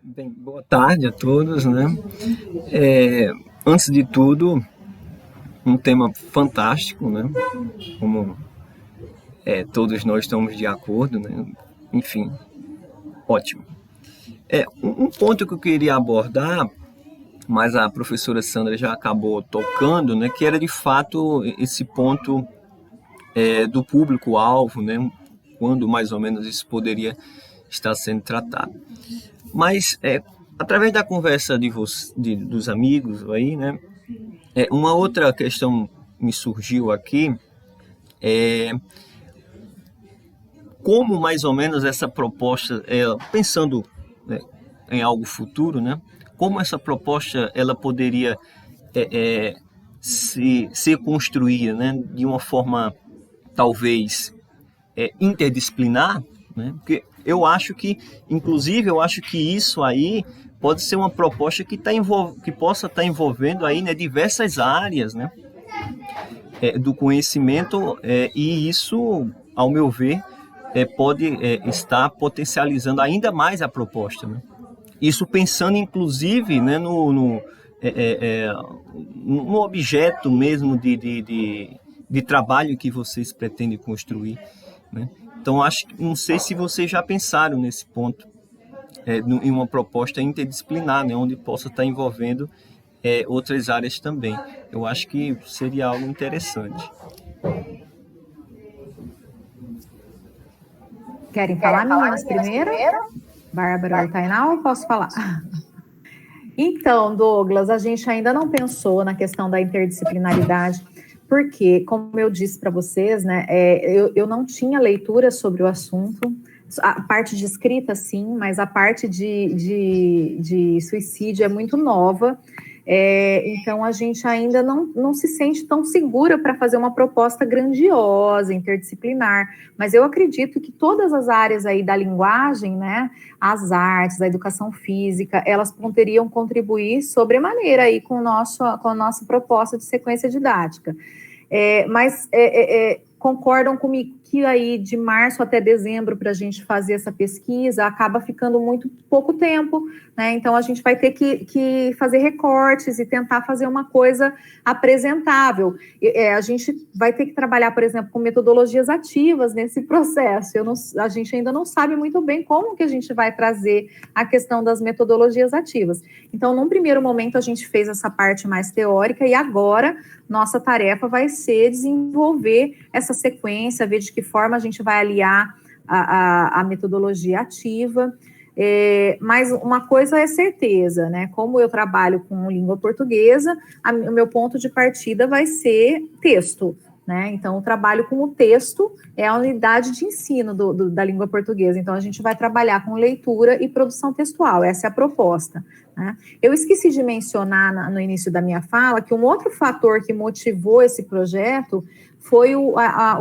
Bem, boa tarde a todos, né? Antes de tudo, um tema fantástico, né? Como todos nós estamos de acordo, né? Enfim, ótimo. Um ponto que eu queria abordar, mas a professora Sandra já acabou tocando, né? Que era de fato esse ponto do público-alvo, né? Quando mais ou menos isso poderia estar sendo tratado. Mas, através da conversa dos amigos aí, né, uma outra questão me surgiu aqui, como mais ou menos essa proposta, pensando, né, em algo futuro, né, como essa proposta ela poderia ser construída, né, de uma forma talvez interdisciplinar, né, porque eu acho que isso aí pode ser uma proposta que possa estar envolvendo aí, né, diversas áreas, né, do conhecimento, e isso, ao meu ver, pode estar potencializando ainda mais a proposta, né? Isso pensando, inclusive, né, no objeto mesmo de trabalho que vocês pretendem construir, né? Então, não sei se vocês já pensaram nesse ponto, em uma proposta interdisciplinar, né, onde possa estar envolvendo outras áreas também. Eu acho que seria algo interessante. Querem falar, meninas, primeiro? Bárbara ou Tainá, ou posso falar? Então, Douglas, a gente ainda não pensou na questão da interdisciplinaridade, porque, como eu disse para vocês, né, eu não tinha leitura sobre o assunto, a parte de escrita, sim, mas a parte de suicídio é muito nova, então a gente ainda não se sente tão segura para fazer uma proposta grandiosa, interdisciplinar, mas eu acredito que todas as áreas aí da linguagem, né, as artes, a educação física, elas poderiam contribuir sobremaneira aí com a nossa proposta de sequência didática. Mas concordam comigo que aí de março até dezembro para a gente fazer essa pesquisa acaba ficando muito pouco tempo, né? Então a gente vai ter que fazer recortes e tentar fazer uma coisa apresentável. A gente vai ter que trabalhar, por exemplo, com metodologias ativas nesse processo. A gente ainda não sabe muito bem como que a gente vai trazer a questão das metodologias ativas. Então, num primeiro momento, a gente fez essa parte mais teórica e agora nossa tarefa vai ser desenvolver essa sequência, ver de que forma a gente vai aliar a metodologia ativa. Mas uma coisa é certeza, né? Como eu trabalho com língua portuguesa, o meu ponto de partida vai ser texto, né? Então, o trabalho com o texto é a unidade de ensino da língua portuguesa. Então, a gente vai trabalhar com leitura e produção textual. Essa é a proposta, né? Eu esqueci de mencionar no início da minha fala que um outro fator que motivou esse projeto foi o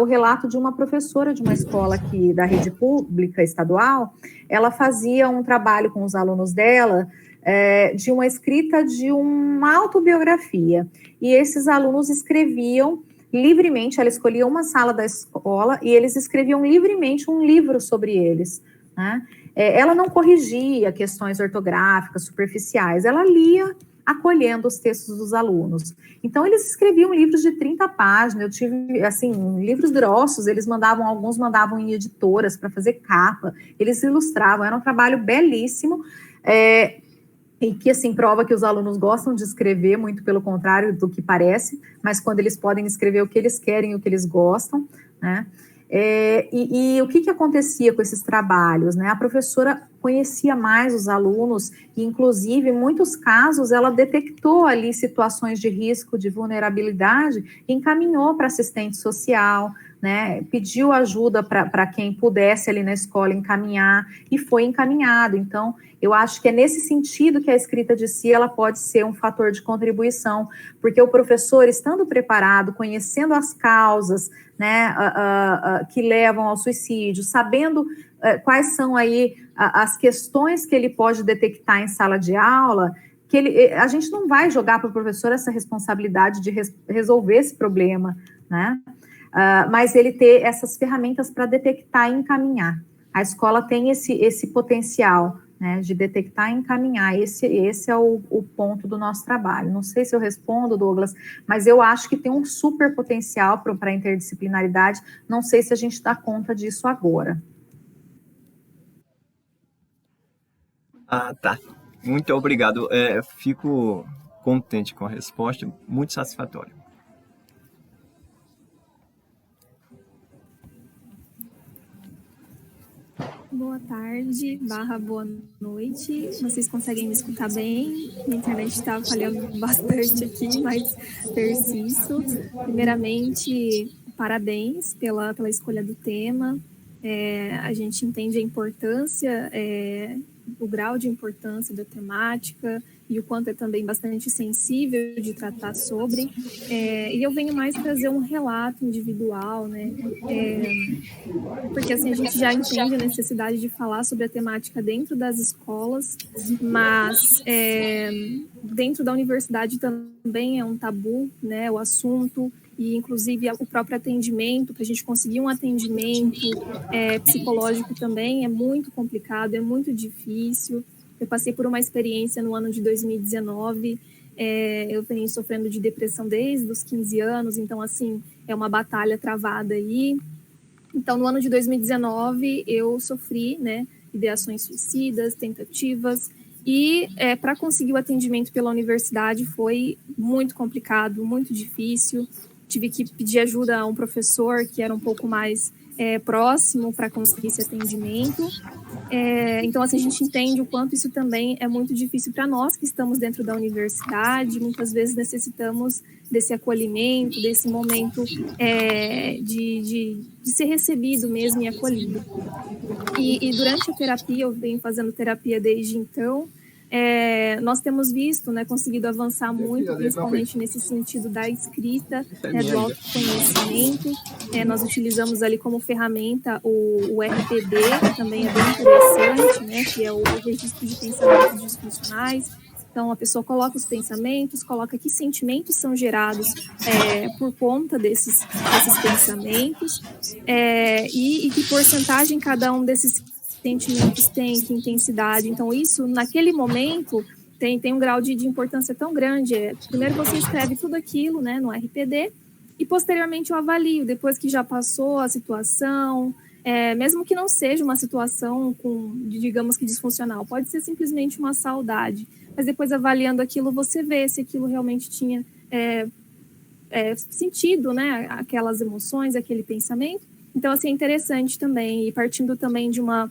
relato de uma professora de uma escola aqui da rede pública estadual. Ela fazia um trabalho com os alunos dela de uma escrita de uma autobiografia. E esses alunos escreviam livremente, ela escolhia uma sala da escola e eles escreviam livremente um livro sobre eles, né? Ela não corrigia questões ortográficas superficiais, ela lia acolhendo os textos dos alunos. Então, eles escreviam livros de 30 páginas, eu tive, assim, livros grossos, alguns mandavam em editoras para fazer capa, eles ilustravam, era um trabalho belíssimo, e que, assim, prova que os alunos gostam de escrever, muito pelo contrário do que parece, mas quando eles podem escrever o que eles querem, o que eles gostam, né? E o que acontecia com esses trabalhos, né? A professora conhecia mais os alunos e, inclusive, em muitos casos, ela detectou ali situações de risco, de vulnerabilidade e encaminhou para assistente social, né? Pediu ajuda para quem pudesse ali na escola encaminhar e foi encaminhado. Então, eu acho que é nesse sentido que a escrita de si ela pode ser um fator de contribuição, porque o professor, estando preparado, conhecendo as causas, né, que levam ao suicídio, sabendo quais são aí as questões que ele pode detectar em sala de aula, a gente não vai jogar para o professor essa responsabilidade de resolver esse problema, né? Mas ele ter essas ferramentas para detectar e encaminhar. A escola tem esse potencial, né, de detectar e encaminhar. Esse é o ponto do nosso trabalho. Não sei se eu respondo, Douglas, mas eu acho que tem um super potencial para a interdisciplinaridade. Não sei se a gente dá conta disso agora. Tá. Muito obrigado. Fico contente com a resposta, muito satisfatório. Boa tarde, boa noite. Vocês conseguem me escutar bem? Minha internet está falhando bastante aqui, mas persisto. Primeiramente, parabéns pela escolha do tema. A gente entende a importância, o grau de importância da temática e o quanto é também bastante sensível de tratar sobre. E eu venho mais trazer um relato individual, né? Porque assim, a gente já entende a necessidade de falar sobre a temática dentro das escolas, mas dentro da universidade também é um tabu, né? O assunto, e inclusive o próprio atendimento, para a gente conseguir um atendimento psicológico também é muito complicado, é muito difícil. Eu passei por uma experiência no ano de 2019, eu venho sofrendo de depressão desde os 15 anos, então, assim, é uma batalha travada aí. Então, no ano de 2019, eu sofri, né, ideações suicidas, tentativas, e para conseguir o atendimento pela universidade foi muito complicado, muito difícil. Tive que pedir ajuda a um professor que era um pouco mais próximo para conseguir esse atendimento. Então, assim, a gente entende o quanto isso também é muito difícil para nós que estamos dentro da universidade. Muitas vezes necessitamos desse acolhimento, desse momento de ser recebido mesmo e acolhido. E durante a terapia, eu venho fazendo terapia desde então, nós temos visto, né, conseguido avançar muito, principalmente nesse sentido da escrita, né, do autoconhecimento. Nós utilizamos ali como ferramenta o RPD, que também é bem interessante, né, que é o registro de pensamentos disfuncionais. Então, a pessoa coloca os pensamentos, coloca que sentimentos são gerados por conta desses pensamentos e que porcentagem cada um desses sentimentos tem, que intensidade. Então, isso, naquele momento, tem um grau de importância tão grande. Primeiro você escreve tudo aquilo, né, no RPD, e posteriormente eu avalio, depois que já passou a situação, mesmo que não seja uma situação digamos que disfuncional, pode ser simplesmente uma saudade, mas depois avaliando aquilo, você vê se aquilo realmente tinha sentido, né, aquelas emoções, aquele pensamento. Então, assim, é interessante também, e partindo também de uma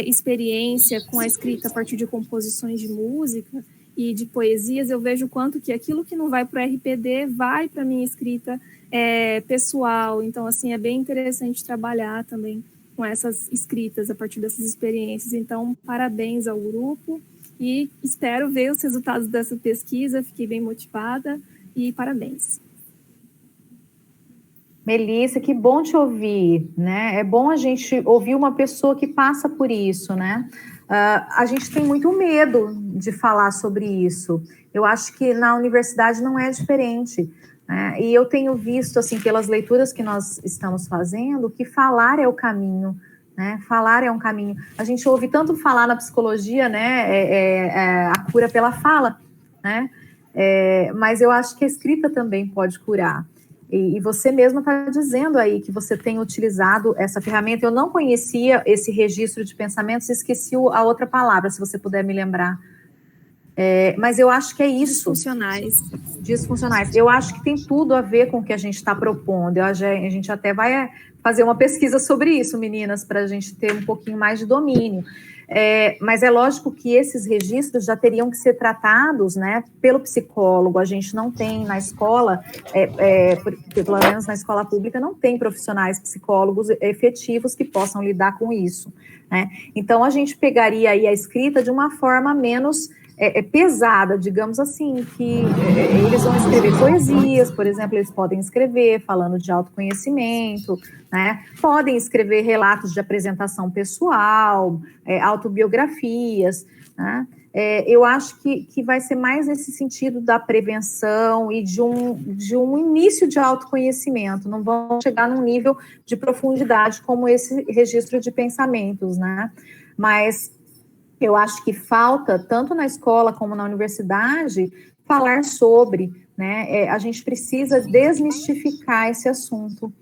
experiência com a escrita a partir de composições de música e de poesias, eu vejo quanto que aquilo que não vai para o RPD vai para a minha escrita pessoal. Então, assim, é bem interessante trabalhar também com essas escritas a partir dessas experiências. Então, parabéns ao grupo e espero ver os resultados dessa pesquisa. Fiquei bem motivada e parabéns. Melissa, que bom te ouvir, né? É bom a gente ouvir uma pessoa que passa por isso, né? A gente tem muito medo de falar sobre isso. Eu acho que na universidade não é diferente, né? E eu tenho visto, assim, pelas leituras que nós estamos fazendo, que falar é o caminho, né? Falar é um caminho. A gente ouve tanto falar na psicologia, né? A cura pela fala, né? Mas eu acho que a escrita também pode curar. E você mesma está dizendo aí que você tem utilizado essa ferramenta. Eu não conhecia esse registro de pensamentos, esqueci a outra palavra, se você puder me lembrar. Mas eu acho que é isso. Disfuncionais. Eu acho que tem tudo a ver com o que a gente está propondo. A gente até vai fazer uma pesquisa sobre isso, meninas, para a gente ter um pouquinho mais de domínio. Mas é lógico que esses registros já teriam que ser tratados, né, pelo psicólogo. A gente não tem na escola, pelo menos na escola pública, não tem profissionais psicólogos efetivos que possam lidar com isso, né? Então, a gente pegaria aí a escrita de uma forma menos pesada, digamos assim, que eles vão escrever poesias, por exemplo, eles podem escrever falando de autoconhecimento, né? Podem escrever relatos de apresentação pessoal, autobiografias, né? Eu acho que vai ser mais nesse sentido da prevenção e de um início de autoconhecimento, não vão chegar num nível de profundidade como esse registro de pensamentos, né? Mas eu acho que falta, tanto na escola como na universidade, falar sobre, né? A gente precisa desmistificar esse assunto.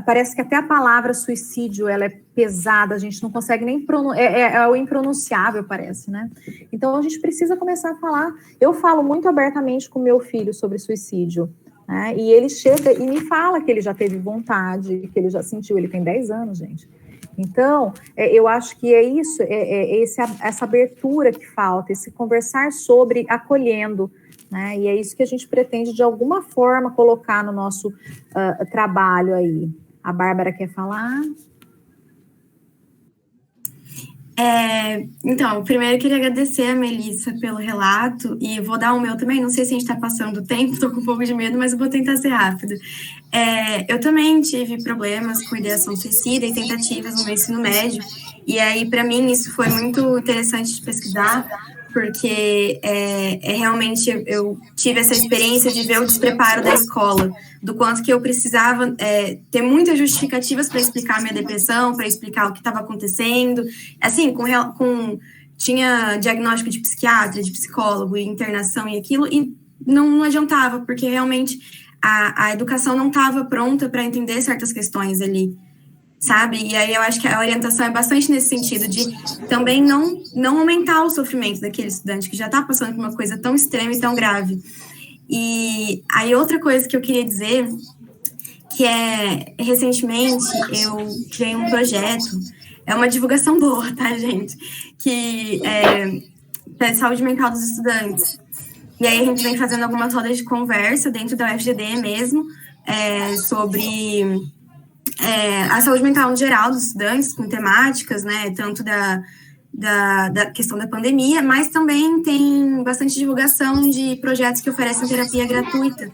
Parece que até a palavra suicídio, ela é pesada, a gente não consegue nem pronunciar, o impronunciável, parece, né? Então, a gente precisa começar a falar. Eu falo muito abertamente com meu filho sobre suicídio, né? E ele chega e me fala que ele já teve vontade, que ele já sentiu, ele tem 10 anos, gente. Então, eu acho que é isso, essa abertura que falta, esse conversar sobre acolhendo, né? E é isso que a gente pretende, de alguma forma, colocar no nosso trabalho aí. A Bárbara quer falar? Então, primeiro eu queria agradecer a Melissa pelo relato, e vou dar o meu também, não sei se a gente está passando o tempo, estou com um pouco de medo, mas eu vou tentar ser rápido. Eu também tive problemas com ideação suicida e tentativas no meu ensino médio, e aí, para mim, isso foi muito interessante de pesquisar, porque realmente eu tive essa experiência de ver o despreparo da escola, do quanto que eu precisava ter muitas justificativas para explicar a minha depressão, para explicar o que estava acontecendo, assim, com tinha diagnóstico de psiquiatra, de psicólogo, e internação e aquilo, e não adiantava, porque realmente a educação não estava pronta para entender certas questões ali, sabe? E aí eu acho que a orientação é bastante nesse sentido, de também não aumentar o sofrimento daquele estudante que já está passando por uma coisa tão extrema e tão grave. E aí outra coisa que eu queria dizer, que recentemente eu criei um projeto, é uma divulgação boa, tá, gente? Que é saúde mental dos estudantes. E aí a gente vem fazendo algumas rodas de conversa dentro da UFGD mesmo, sobre a saúde mental no geral dos estudantes, com temáticas, né, tanto da questão da pandemia, mas também tem bastante divulgação de projetos que oferecem terapia gratuita,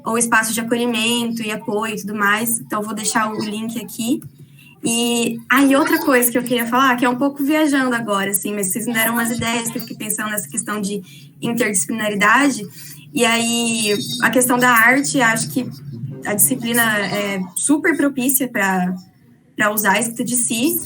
ou espaços de acolhimento e apoio e tudo mais. Então, vou deixar o link aqui. E aí, outra coisa que eu queria falar, que é um pouco viajando agora, assim, mas vocês me deram umas ideias que eu fiquei pensando nessa questão de interdisciplinaridade. E aí, a questão da arte, acho que a disciplina é super propícia para usar a escrita de si,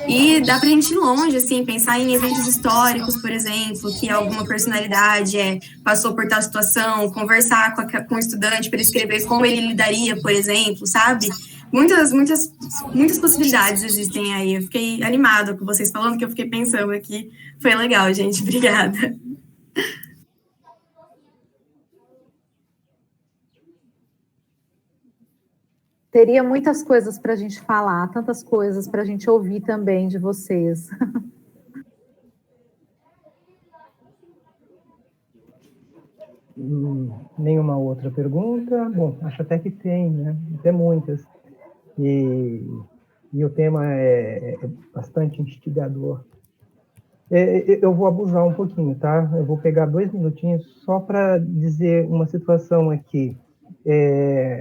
e dá para a gente ir longe, assim, pensar em eventos históricos, por exemplo, que alguma personalidade passou por tal situação, conversar com o estudante para escrever como ele lidaria, por exemplo, sabe? Muitas possibilidades existem aí. Eu fiquei animada com vocês falando, que eu fiquei pensando aqui. Foi legal, gente. Obrigada. Teria muitas coisas para a gente falar, tantas coisas para a gente ouvir também de vocês. Nenhuma outra pergunta? Bom, acho até que tem, né? Tem muitas. E o tema é bastante instigador. Eu vou abusar um pouquinho, tá? Eu vou pegar 2 minutinhos só para dizer uma situação aqui.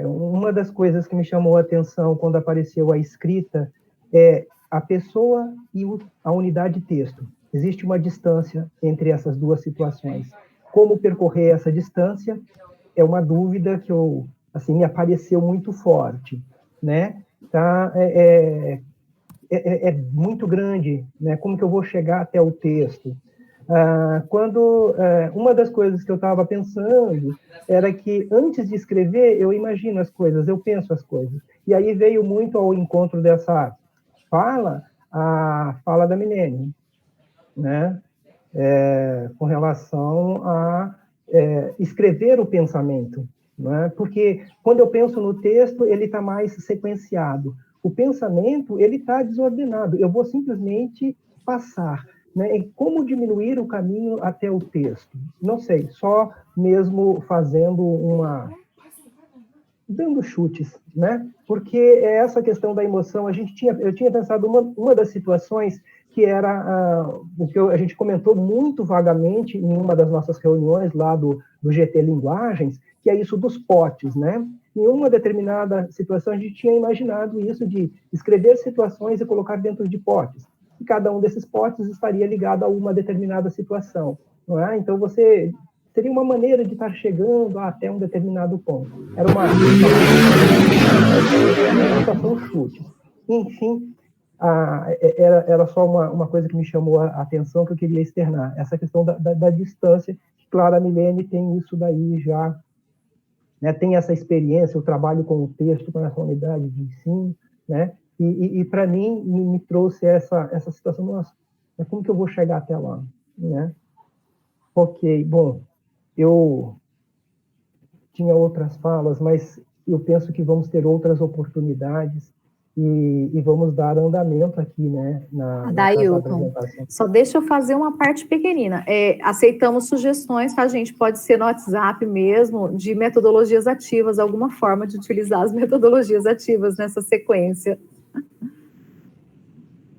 Uma das coisas que me chamou a atenção quando apareceu a escrita é a pessoa e a unidade de texto. Existe uma distância entre essas duas situações. Como percorrer essa distância é uma dúvida que me apareceu muito forte, né? Tá? É muito grande, né? Como que eu vou chegar até o texto? Uma das coisas que eu estava pensando era que, antes de escrever, eu imagino as coisas, eu penso as coisas. E aí veio muito ao encontro dessa fala, a fala da Milene, né? Com relação a escrever o pensamento, né? Porque quando eu penso no texto, ele está mais sequenciado. O pensamento, ele está desordenado. Eu vou simplesmente passar. Né? E como diminuir o caminho até o texto? Não sei, só mesmo dando chutes, né? Porque essa questão da emoção, eu tinha pensado uma das situações que era o que a gente comentou muito vagamente em uma das nossas reuniões lá do GT Linguagens, que é isso dos potes, né? Em uma determinada situação, a gente tinha imaginado isso de escrever situações e colocar dentro de potes. E cada um desses potes estaria ligado a uma determinada situação, não é? Então, teria uma maneira de estar chegando até um determinado ponto. Era uma situação chute. Enfim, era só uma coisa que me chamou a atenção, que eu queria externar. Essa questão da distância, que, claro, a Milene tem isso daí já, né, tem essa experiência, o trabalho com o texto, com essa unidade de ensino, né? E para mim, me trouxe essa situação, nossa, mas como que eu vou chegar até lá? Né? Ok, bom, eu tinha outras falas, mas eu penso que vamos ter outras oportunidades e vamos dar andamento aqui, né, nessa apresentação. Só deixa eu fazer uma parte pequenina. Aceitamos sugestões, tá, gente? Pode ser no WhatsApp mesmo, de metodologias ativas, alguma forma de utilizar as metodologias ativas nessa sequência.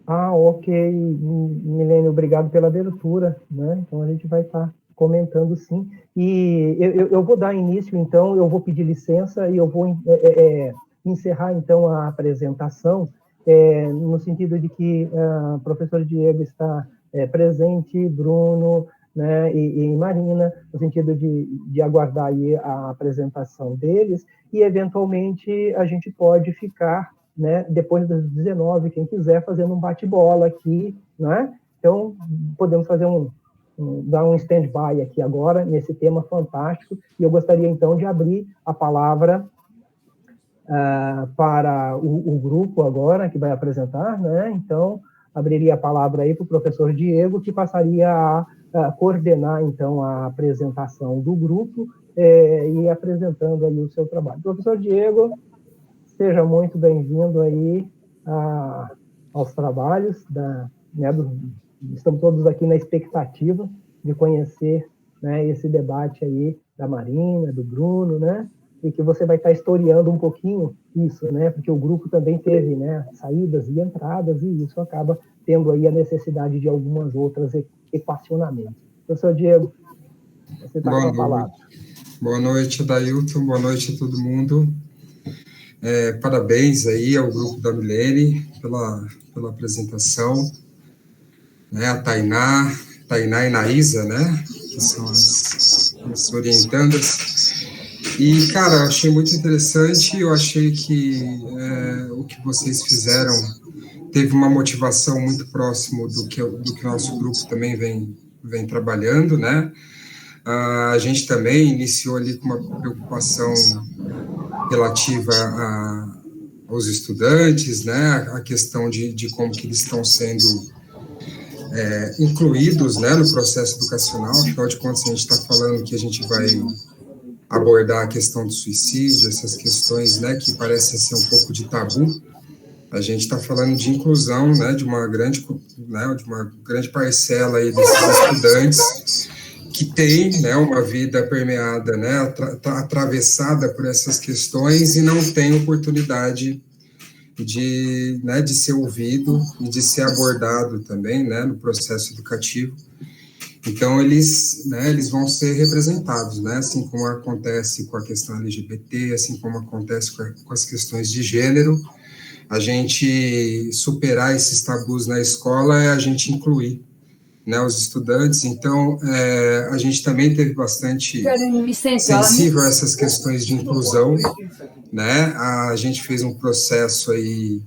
Ok, Milene, obrigado pela abertura, né? Então a gente vai estar comentando, sim. E eu vou dar início, então, eu vou pedir licença e eu vou encerrar, então, a apresentação, no sentido de que o professor Diego está presente, Bruno, né, e Marina, no sentido de aguardar aí a apresentação deles, e, eventualmente, a gente pode ficar, né, depois das 19, quem quiser, fazendo um bate-bola aqui, né? Então, podemos fazer dar um stand-by aqui agora, nesse tema fantástico, e eu gostaria, então, de abrir a palavra para o grupo agora, que vai apresentar, né? Então, abriria a palavra aí para o professor Diego, que passaria a coordenar, então, a apresentação do grupo e apresentando aí o seu trabalho. Professor Diego, seja muito bem-vindo aí aos trabalhos estamos todos aqui na expectativa de conhecer, né, esse debate aí da Marina, do Bruno, né, e que você vai estar historiando um pouquinho isso, né, porque o grupo também teve, né, saídas e entradas, e isso acaba tendo aí a necessidade de algumas outras equacionamentos. Professor Diego, você está com a palavra. Boa noite, Adailton, boa noite a todo mundo. Parabéns aí ao grupo da Milene pela apresentação, né, a Tainá e Naísa, né, que são as orientandas. E, cara, eu achei muito interessante, eu achei que o que vocês fizeram teve uma motivação muito próximo do que o nosso grupo também vem trabalhando, né. A gente também iniciou ali com uma preocupação relativa aos estudantes, né, a questão de como que eles estão sendo incluídos, né, no processo educacional. Afinal de contas, a gente está falando que a gente vai abordar a questão do suicídio, essas questões, né, que parecem ser um pouco de tabu. A gente está falando de inclusão, né, de uma grande parcela aí desses estudantes que tem, né, uma vida permeada, né, atravessada por essas questões e não tem oportunidade de ser ouvido e de ser abordado também, né, no processo educativo. Então, eles vão ser representados, né, assim como acontece com a questão LGBT, assim como acontece com as questões de gênero. A gente superar esses tabus na escola é a gente incluir, né, os estudantes. Então, a gente também teve bastante sensível a essas questões de inclusão, né. A gente fez um processo aí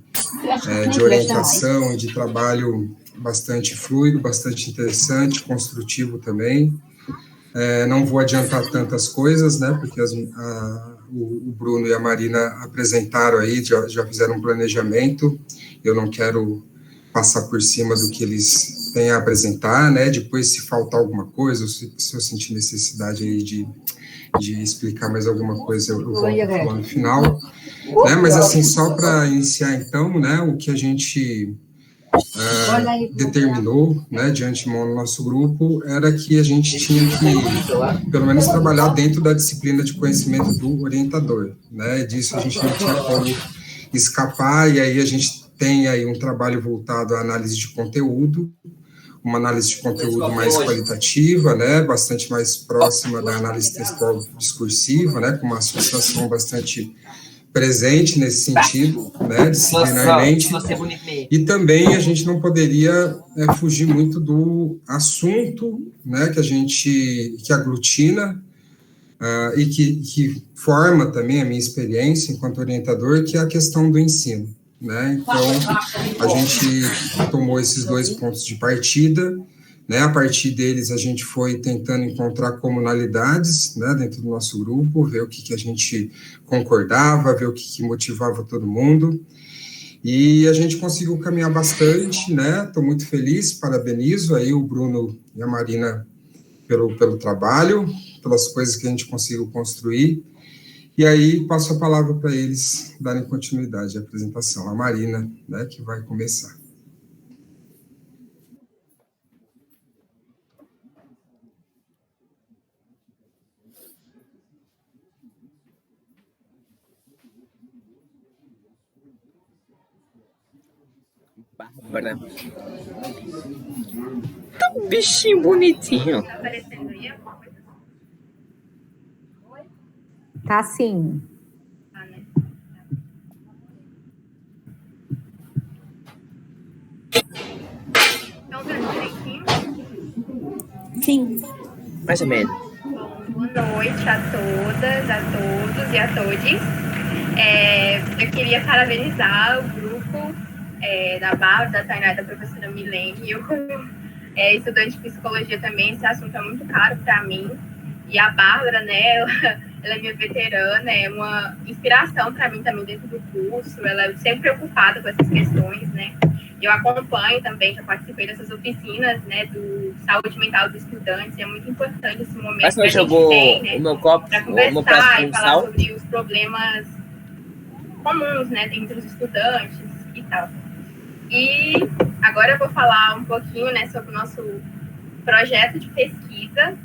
de orientação e de trabalho bastante fluido, bastante interessante, construtivo também. Não vou adiantar tantas coisas, né, porque o Bruno e a Marina apresentaram aí, já fizeram um planejamento. Eu não quero passar por cima do que eles têm a apresentar, né, depois se faltar alguma coisa, se eu sentir necessidade aí de explicar mais alguma coisa, eu volto a falar no final, né, mas assim, só para iniciar então, né, o que a gente determinou, né, de antemão no nosso grupo, era que a gente tinha que, pelo menos, trabalhar dentro da disciplina de conhecimento do orientador, né, disso a gente não tinha como escapar, e aí a gente tem aí um trabalho voltado à análise de conteúdo, uma análise de conteúdo mais qualitativa, né, bastante mais próxima da análise textual discursiva, né, com uma associação bastante presente nesse sentido, né, disciplinarmente, e também a gente não poderia fugir muito do assunto, né, que aglutina e que forma também a minha experiência enquanto orientador, que é a questão do ensino, né. Então, a gente tomou esses dois pontos de partida, né, a partir deles a gente foi tentando encontrar comunalidades, né, dentro do nosso grupo, ver o que a gente concordava, ver o que motivava todo mundo, e a gente conseguiu caminhar bastante, né, estou muito feliz, parabenizo aí o Bruno e a Marina pelo trabalho, pelas coisas que a gente conseguiu construir, e aí passo a palavra para eles darem continuidade à apresentação. A Marina, né, que vai começar. Bárbara. Tá um bichinho bonitinho. Tá aparecendo aí alguma coisa? Tá sim. Estão vendo direitinho? Sim. Mais ou menos. Bom, boa noite a todas, a todos e a todes. Eu queria parabenizar o grupo da Bárbara, da Tainá e da professora Milene. Eu, como estudante de psicologia também, esse assunto é muito caro para mim. E a Bárbara, né, ela é minha veterana, é uma inspiração para mim também dentro do curso, ela é sempre preocupada com essas questões, né. Eu acompanho também, já participei dessas oficinas, né, do saúde mental dos estudantes, é muito importante esse momento que a gente tem, né, o meu copo, para conversar e falar sobre os problemas comuns, né, entre os estudantes e tal. E agora eu vou falar um pouquinho, né, sobre o nosso projeto de pesquisa.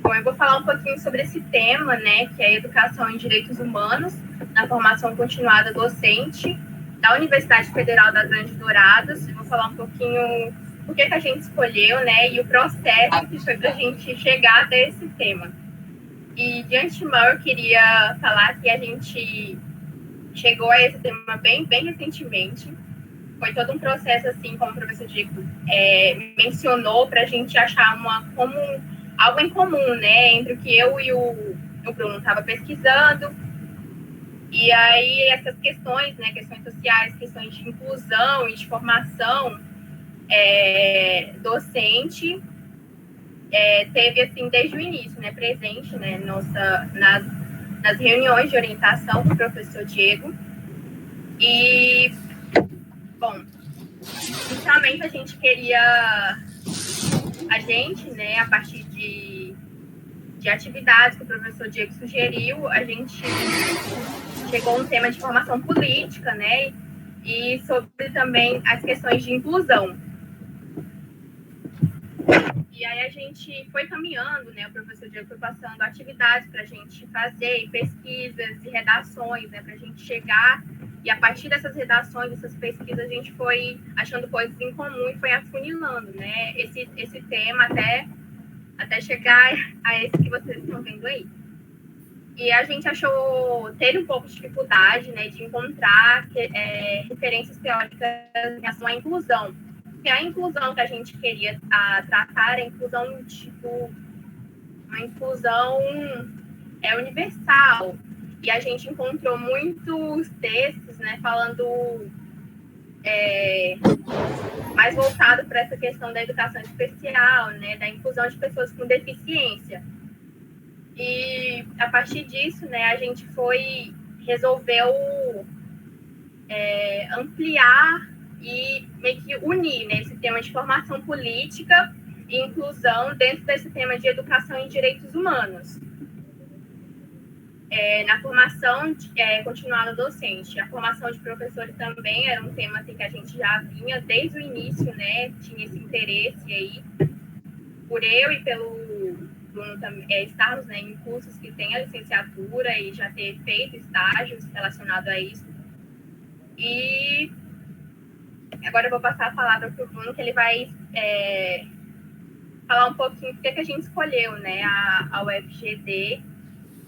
Bom, eu vou falar um pouquinho sobre esse tema, né, que é Educação em Direitos Humanos na Formação Continuada Docente da Universidade Federal das Anjos Dourados. Eu vou falar um pouquinho por que a gente escolheu, né, e o processo que foi para a gente chegar até esse tema. E, de antemão, eu queria falar que a gente chegou a esse tema bem recentemente. Foi todo um processo, assim, como o professor Diego mencionou, para a gente achar algo em comum, né, entre o que eu e o Bruno estava pesquisando. E aí essas questões, né, questões sociais, questões de inclusão e de formação docente, teve, assim, desde o início, né, presente, né, nas reuniões de orientação com o professor Diego. E, bom, inicialmente a gente queria... né, a partir de atividades que o professor Diego sugeriu, a gente chegou a um tema de formação política, né, e sobre também as questões de inclusão. E aí a gente foi caminhando, né, o professor Diego foi passando atividades para a gente fazer, e pesquisas e redações, né, para a gente chegar, e a partir dessas redações, dessas pesquisas, a gente foi achando coisas em comum e foi afunilando, né, esse tema até chegar a esse que vocês estão vendo aí. E a gente teve um pouco de dificuldade, né, de encontrar referências teóricas em relação à inclusão. Porque a inclusão que a gente queria tratar era a inclusão, uma inclusão universal. E a gente encontrou muitos textos, né, falando mais voltado para essa questão da educação especial, né, da inclusão de pessoas com deficiência. E a partir disso, né, a gente resolveu ampliar e meio que unir, né, esse tema de formação política e inclusão dentro desse tema de educação em direitos humanos. Na formação continuada docente, a formação de professores também era um tema assim, que a gente já vinha desde o início, né, tinha esse interesse aí, por eu e pelo Bruno estarmos, né, em cursos que tem a licenciatura e já ter feito estágios relacionados a isso. E agora eu vou passar a palavra para o Bruno, que ele vai falar um pouquinho do que a gente escolheu, né, a UFGD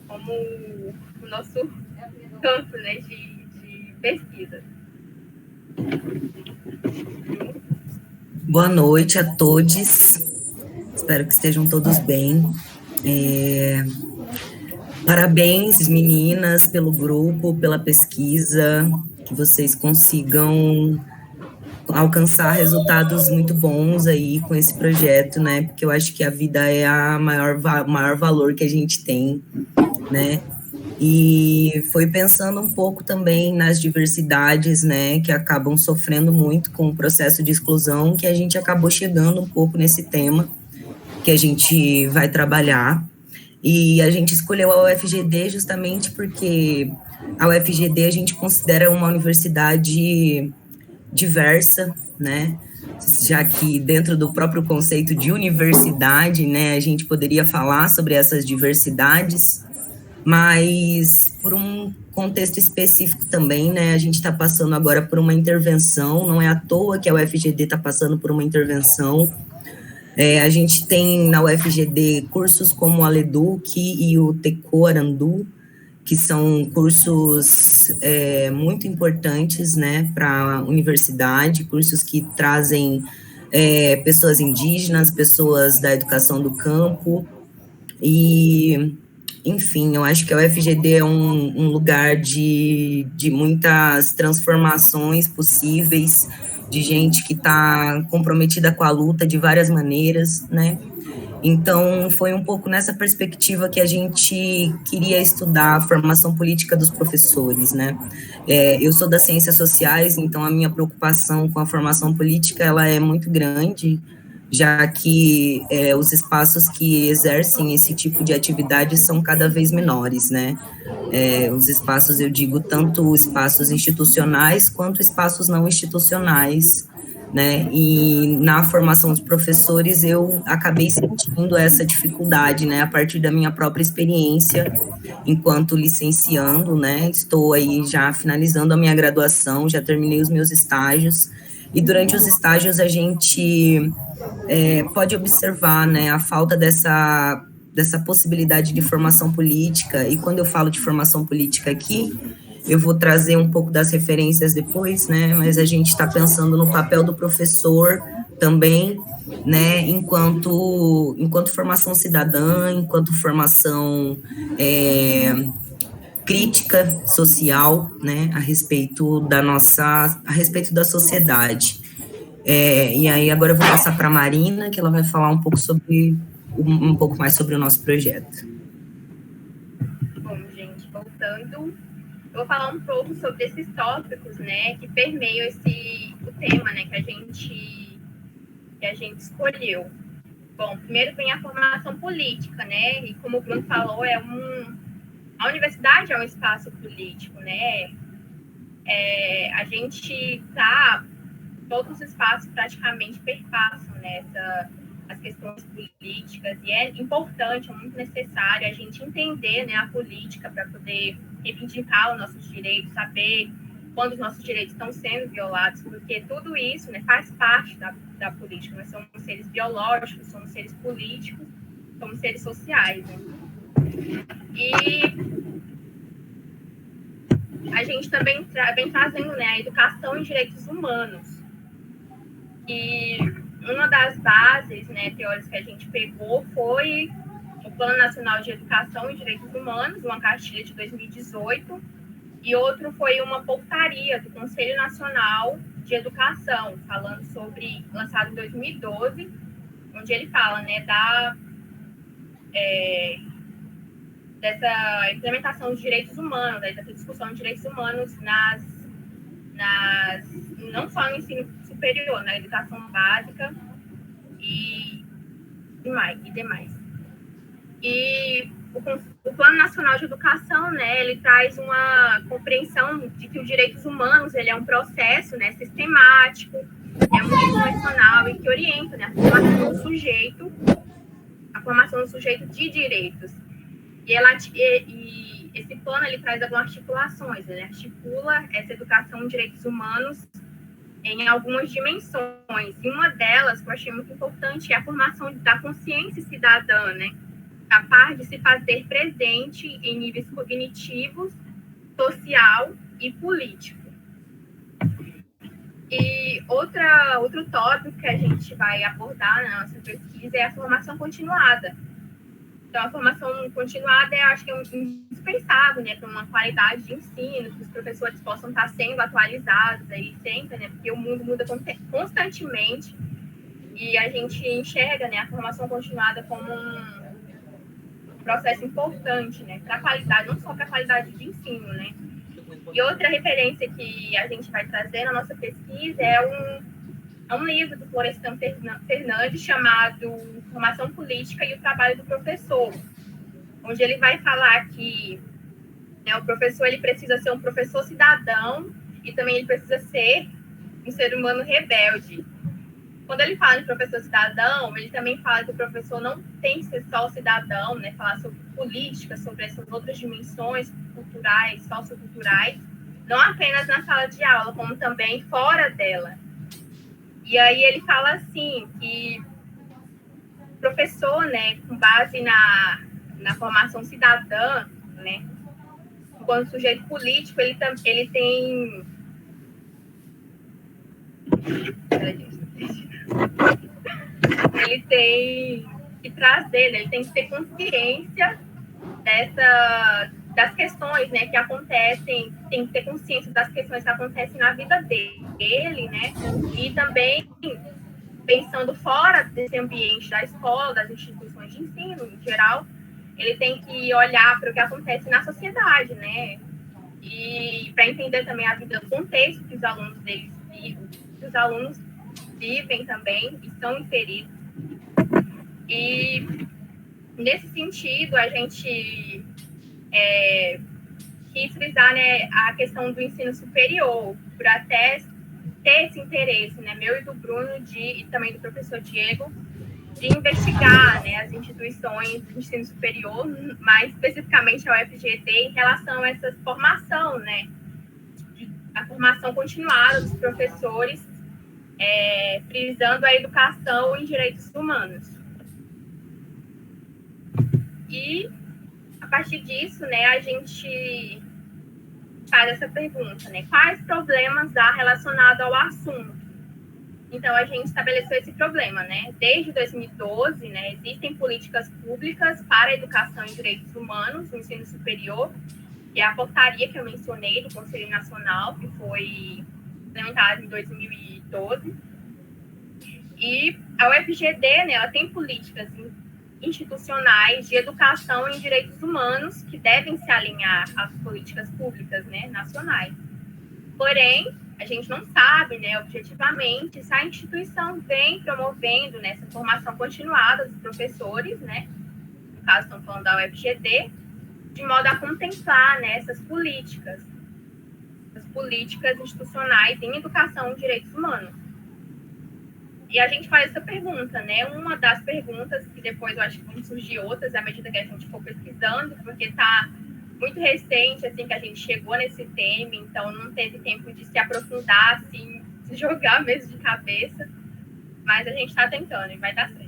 como o nosso campo, né, de pesquisa. Boa noite a todos. Espero que estejam todos bem. Parabéns, meninas, pelo grupo, pela pesquisa, que vocês consigam alcançar resultados muito bons aí com esse projeto, né? Porque eu acho que a vida é o maior valor que a gente tem, né? E foi pensando um pouco também nas diversidades, né, que acabam sofrendo muito com o processo de exclusão, que a gente acabou chegando um pouco nesse tema que a gente vai trabalhar. E a gente escolheu a UFGD justamente porque a UFGD a gente considera uma universidade diversa, né, já que dentro do próprio conceito de universidade, né, a gente poderia falar sobre essas diversidades, mas por um contexto específico também, né, a gente está passando agora por uma intervenção, não é à toa que a UFGD está passando por uma intervenção. A gente tem na UFGD cursos como a LEDUC e o TECO Arandu, que são cursos muito importantes, né, para a universidade, cursos que trazem pessoas indígenas, pessoas da educação do campo, e, enfim, eu acho que a UFGD é um lugar de muitas transformações possíveis de gente que está comprometida com a luta de várias maneiras, né? Então, foi um pouco nessa perspectiva que a gente queria estudar a formação política dos professores, né? Eu sou das ciências sociais, então a minha preocupação com a formação política, ela é muito grande, já que os espaços que exercem esse tipo de atividade são cada vez menores, né? Os espaços, eu digo, tanto espaços institucionais quanto espaços não institucionais, né? E na formação dos professores eu acabei sentindo essa dificuldade, né? A partir da minha própria experiência enquanto licenciando, né? Estou aí já finalizando a minha graduação, já terminei os meus estágios, e durante os estágios a gente pode observar, né, a falta dessa possibilidade de formação política. E quando eu falo de formação política aqui, eu vou trazer um pouco das referências depois, né, mas a gente está pensando no papel do professor também, né, enquanto formação cidadã, enquanto formação crítica social, né, a respeito da sociedade. E aí agora eu vou passar para a Marina, que ela vai falar um pouco mais sobre o nosso projeto. Bom, gente, voltando, eu vou falar um pouco sobre esses tópicos, né, que permeiam o tema, né, que a gente escolheu. Bom, primeiro vem a formação política, né, e como o Bruno falou, a universidade é um espaço político, né, a gente todos os espaços praticamente perpassam, né, as questões políticas, e é importante, é muito necessário a gente entender, né, a política para poder reivindicar os nossos direitos, saber quando os nossos direitos estão sendo violados, porque tudo isso, né, faz parte da política. Nós somos seres biológicos, somos seres políticos, somos seres sociais, né? E a gente também vem trazendo, né, a educação em direitos humanos. E uma das bases, né, teóricas que a gente pegou foi o Plano Nacional de Educação e Direitos Humanos, uma cartilha de 2018, e outro foi uma portaria do Conselho Nacional de Educação, lançado em 2012, onde ele fala, né, dessa implementação de direitos humanos, dessa discussão de direitos humanos não só no ensino superior, na educação básica e demais. E o Plano Nacional de Educação, né, ele traz uma compreensão de que os direitos humanos, ele é um processo, né, sistemático, é um direito nacional e que orienta, né, a formação do sujeito de direitos. E esse plano, ele traz algumas articulações, ele articula essa educação em direitos humanos em algumas dimensões, e uma delas que eu achei muito importante é a formação da consciência cidadã, né, capaz de se fazer presente em níveis cognitivos, social e político. E outro tópico que a gente vai abordar na nossa pesquisa é a formação continuada. Então, a formação continuada, acho que é indispensável, né, para uma qualidade de ensino, que os professores possam estar sendo atualizados aí sempre, né, porque o mundo muda constantemente, e a gente enxerga, né, a formação continuada como um processo importante, né, para a qualidade, não só para a qualidade de ensino, né. E outra referência que a gente vai trazer na nossa pesquisa é um livro do Florestan Fernandes chamado Formação Política e o Trabalho do Professor, onde ele vai falar que, né, o professor, ele precisa ser um professor cidadão e também ele precisa ser um ser humano rebelde. Quando ele fala de professor cidadão, ele também fala que o professor não tem que ser só cidadão, né, falar sobre política, sobre essas outras dimensões culturais, socioculturais, não apenas na sala de aula, como também fora dela. E aí ele fala assim, que o professor, né, com base na formação cidadã, né, enquanto sujeito político, ele tem... Ele tem que trazer, né, ele tem que ter consciência das questões, né, que acontecem, tem que ter consciência das questões que acontecem na vida dele, né, e também pensando fora desse ambiente da escola, das instituições de ensino em geral, ele tem que olhar para o que acontece na sociedade, né, e para entender também a vida, o contexto que os alunos deles vivem, que os alunos vivem também, estão inseridos. E nesse sentido, a gente quis frisar, né, a questão do ensino superior, por até ter esse interesse, né, meu e do Bruno, e também do professor Diego, de investigar, né, as instituições de ensino superior, mais especificamente a UFGD, em relação a essa formação, né, a formação continuada dos professores, frisando a educação em direitos humanos. E, a partir disso, né, a gente faz essa pergunta, né, quais problemas há relacionados ao assunto? Então, a gente estabeleceu esse problema, né, desde 2012, né, existem políticas públicas para a educação em direitos humanos no ensino superior, que é a portaria que eu mencionei do Conselho Nacional, que foi implementada em 2012, e a UFGD, né, ela tem políticas institucionais de educação em direitos humanos que devem se alinhar às políticas públicas, né, nacionais. Porém, a gente não sabe, né, objetivamente, se a instituição vem promovendo, né, essa formação continuada dos professores, né, no caso estamos falando da UFGD, de modo a contemplar, né, essas políticas, as políticas institucionais em educação em direitos humanos. E a gente faz essa pergunta, né? Uma das perguntas, que depois eu acho que vão surgir outras à medida que a gente for pesquisando, porque está muito recente, assim, que a gente chegou nesse tema, então não teve tempo de se aprofundar, assim, se jogar mesmo de cabeça, mas a gente está tentando e vai dar certo.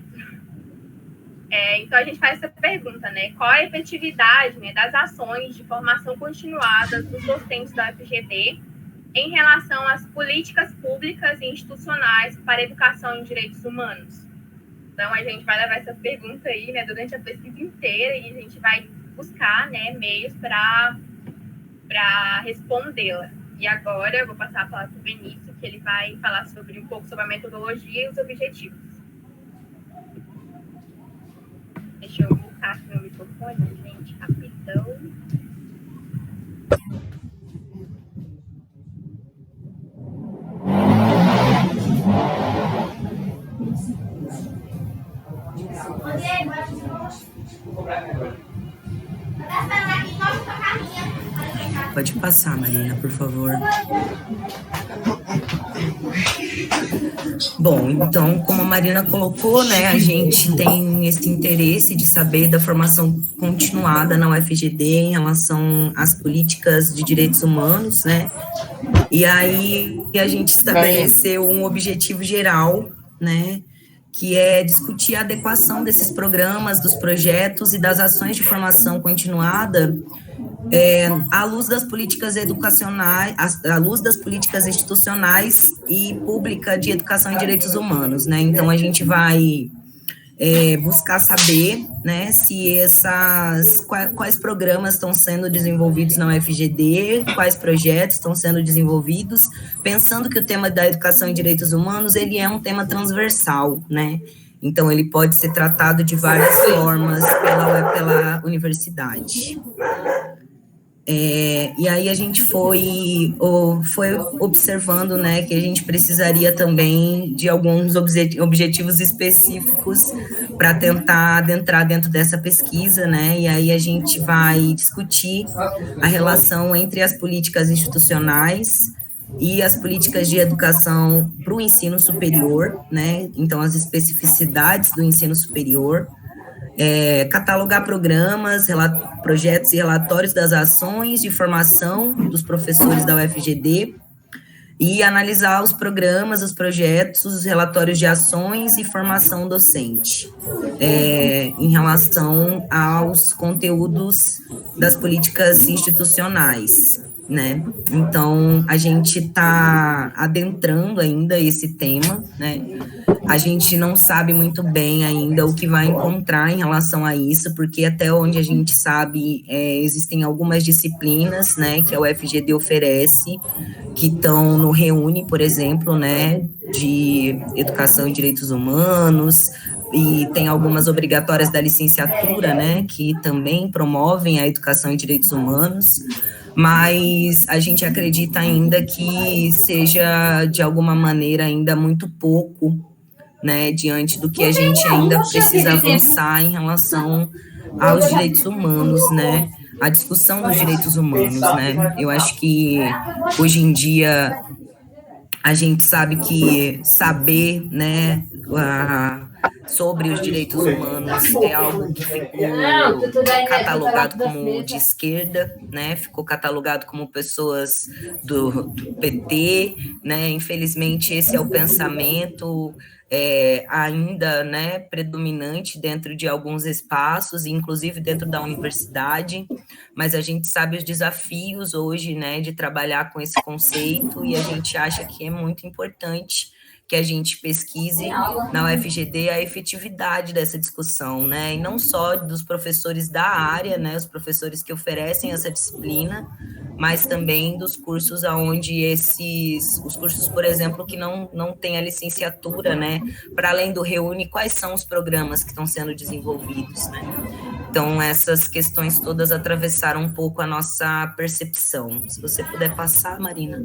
Então a gente faz essa pergunta, né? Qual a efetividade, né, das ações de formação continuada dos docentes da UFGD em relação às políticas públicas e institucionais para a educação em direitos humanos? Então, a gente vai levar essa pergunta aí, né, durante a pesquisa inteira, e a gente vai buscar, né, meios para respondê-la. E agora eu vou passar a palavra para o Benício, que ele vai falar um pouco sobre a metodologia e os objetivos. Deixa eu mutar aqui meu microfone, gente, rapidão. Pode passar, Marina, por favor. Bom, então, como a Marina colocou, né, a gente tem esse interesse de saber da formação continuada na UFGD em relação às políticas de direitos humanos, né, e aí a gente estabeleceu um objetivo geral, né, que é discutir a adequação desses programas, dos projetos e das ações de formação continuada à luz das políticas educacionais, à luz das políticas institucionais e pública de educação em direitos humanos, né? Então, a gente vai buscar saber, né, se quais programas estão sendo desenvolvidos na UFGD, quais projetos estão sendo desenvolvidos, pensando que o tema da educação em direitos humanos, ele é um tema transversal, né? Então, ele pode ser tratado de várias formas pela universidade. E aí a gente foi observando, né, que a gente precisaria também de alguns objetivos específicos para tentar adentrar dentro dessa pesquisa, né, e aí a gente vai discutir a relação entre as políticas institucionais e as políticas de educação para o ensino superior, né, então as especificidades do ensino superior, catalogar programas, projetos e relatórios das ações de formação dos professores da UFGD e analisar os programas, os projetos, os relatórios de ações e formação docente em relação aos conteúdos das políticas institucionais. né? Então, a gente está adentrando ainda esse tema, né? A gente não sabe muito bem ainda o que vai encontrar em relação a isso, porque até onde a gente sabe, existem algumas disciplinas, né, que a UFGD oferece, que estão no Reúne, por exemplo, né, de Educação e Direitos Humanos, e tem algumas obrigatórias da licenciatura, né, que também promovem a educação e direitos humanos, mas a gente acredita ainda que seja, de alguma maneira, ainda muito pouco, né, diante do que a gente ainda precisa avançar em relação aos direitos humanos, né, a discussão dos direitos humanos, né. Eu acho que, hoje em dia, a gente sabe que saber, né, sobre os direitos humanos é algo que ficou catalogado como de esquerda, né, ficou catalogado como pessoas do PT, né, infelizmente esse é o pensamento ainda, né, predominante dentro de alguns espaços, inclusive dentro da universidade, mas a gente sabe os desafios hoje, né, de trabalhar com esse conceito, e a gente acha que é muito importante que a gente pesquise na UFGD a efetividade dessa discussão, né, e não só dos professores da área, né, os professores que oferecem essa disciplina, mas também dos cursos aonde os cursos, por exemplo, que não têm a licenciatura, né, para além do Reúne, quais são os programas que estão sendo desenvolvidos, né. Então, essas questões todas atravessaram um pouco a nossa percepção. Se você puder passar, Marina.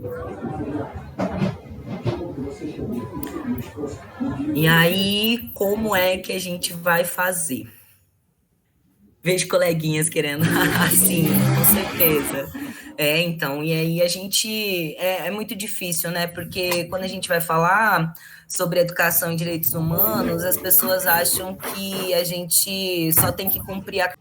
E aí, como é que a gente vai fazer? Vejo coleguinhas querendo. Sim, com certeza. Então, e aí a gente. É muito difícil, né? Porque quando a gente vai falar sobre educação e direitos humanos, as pessoas acham que a gente só tem que cumprir a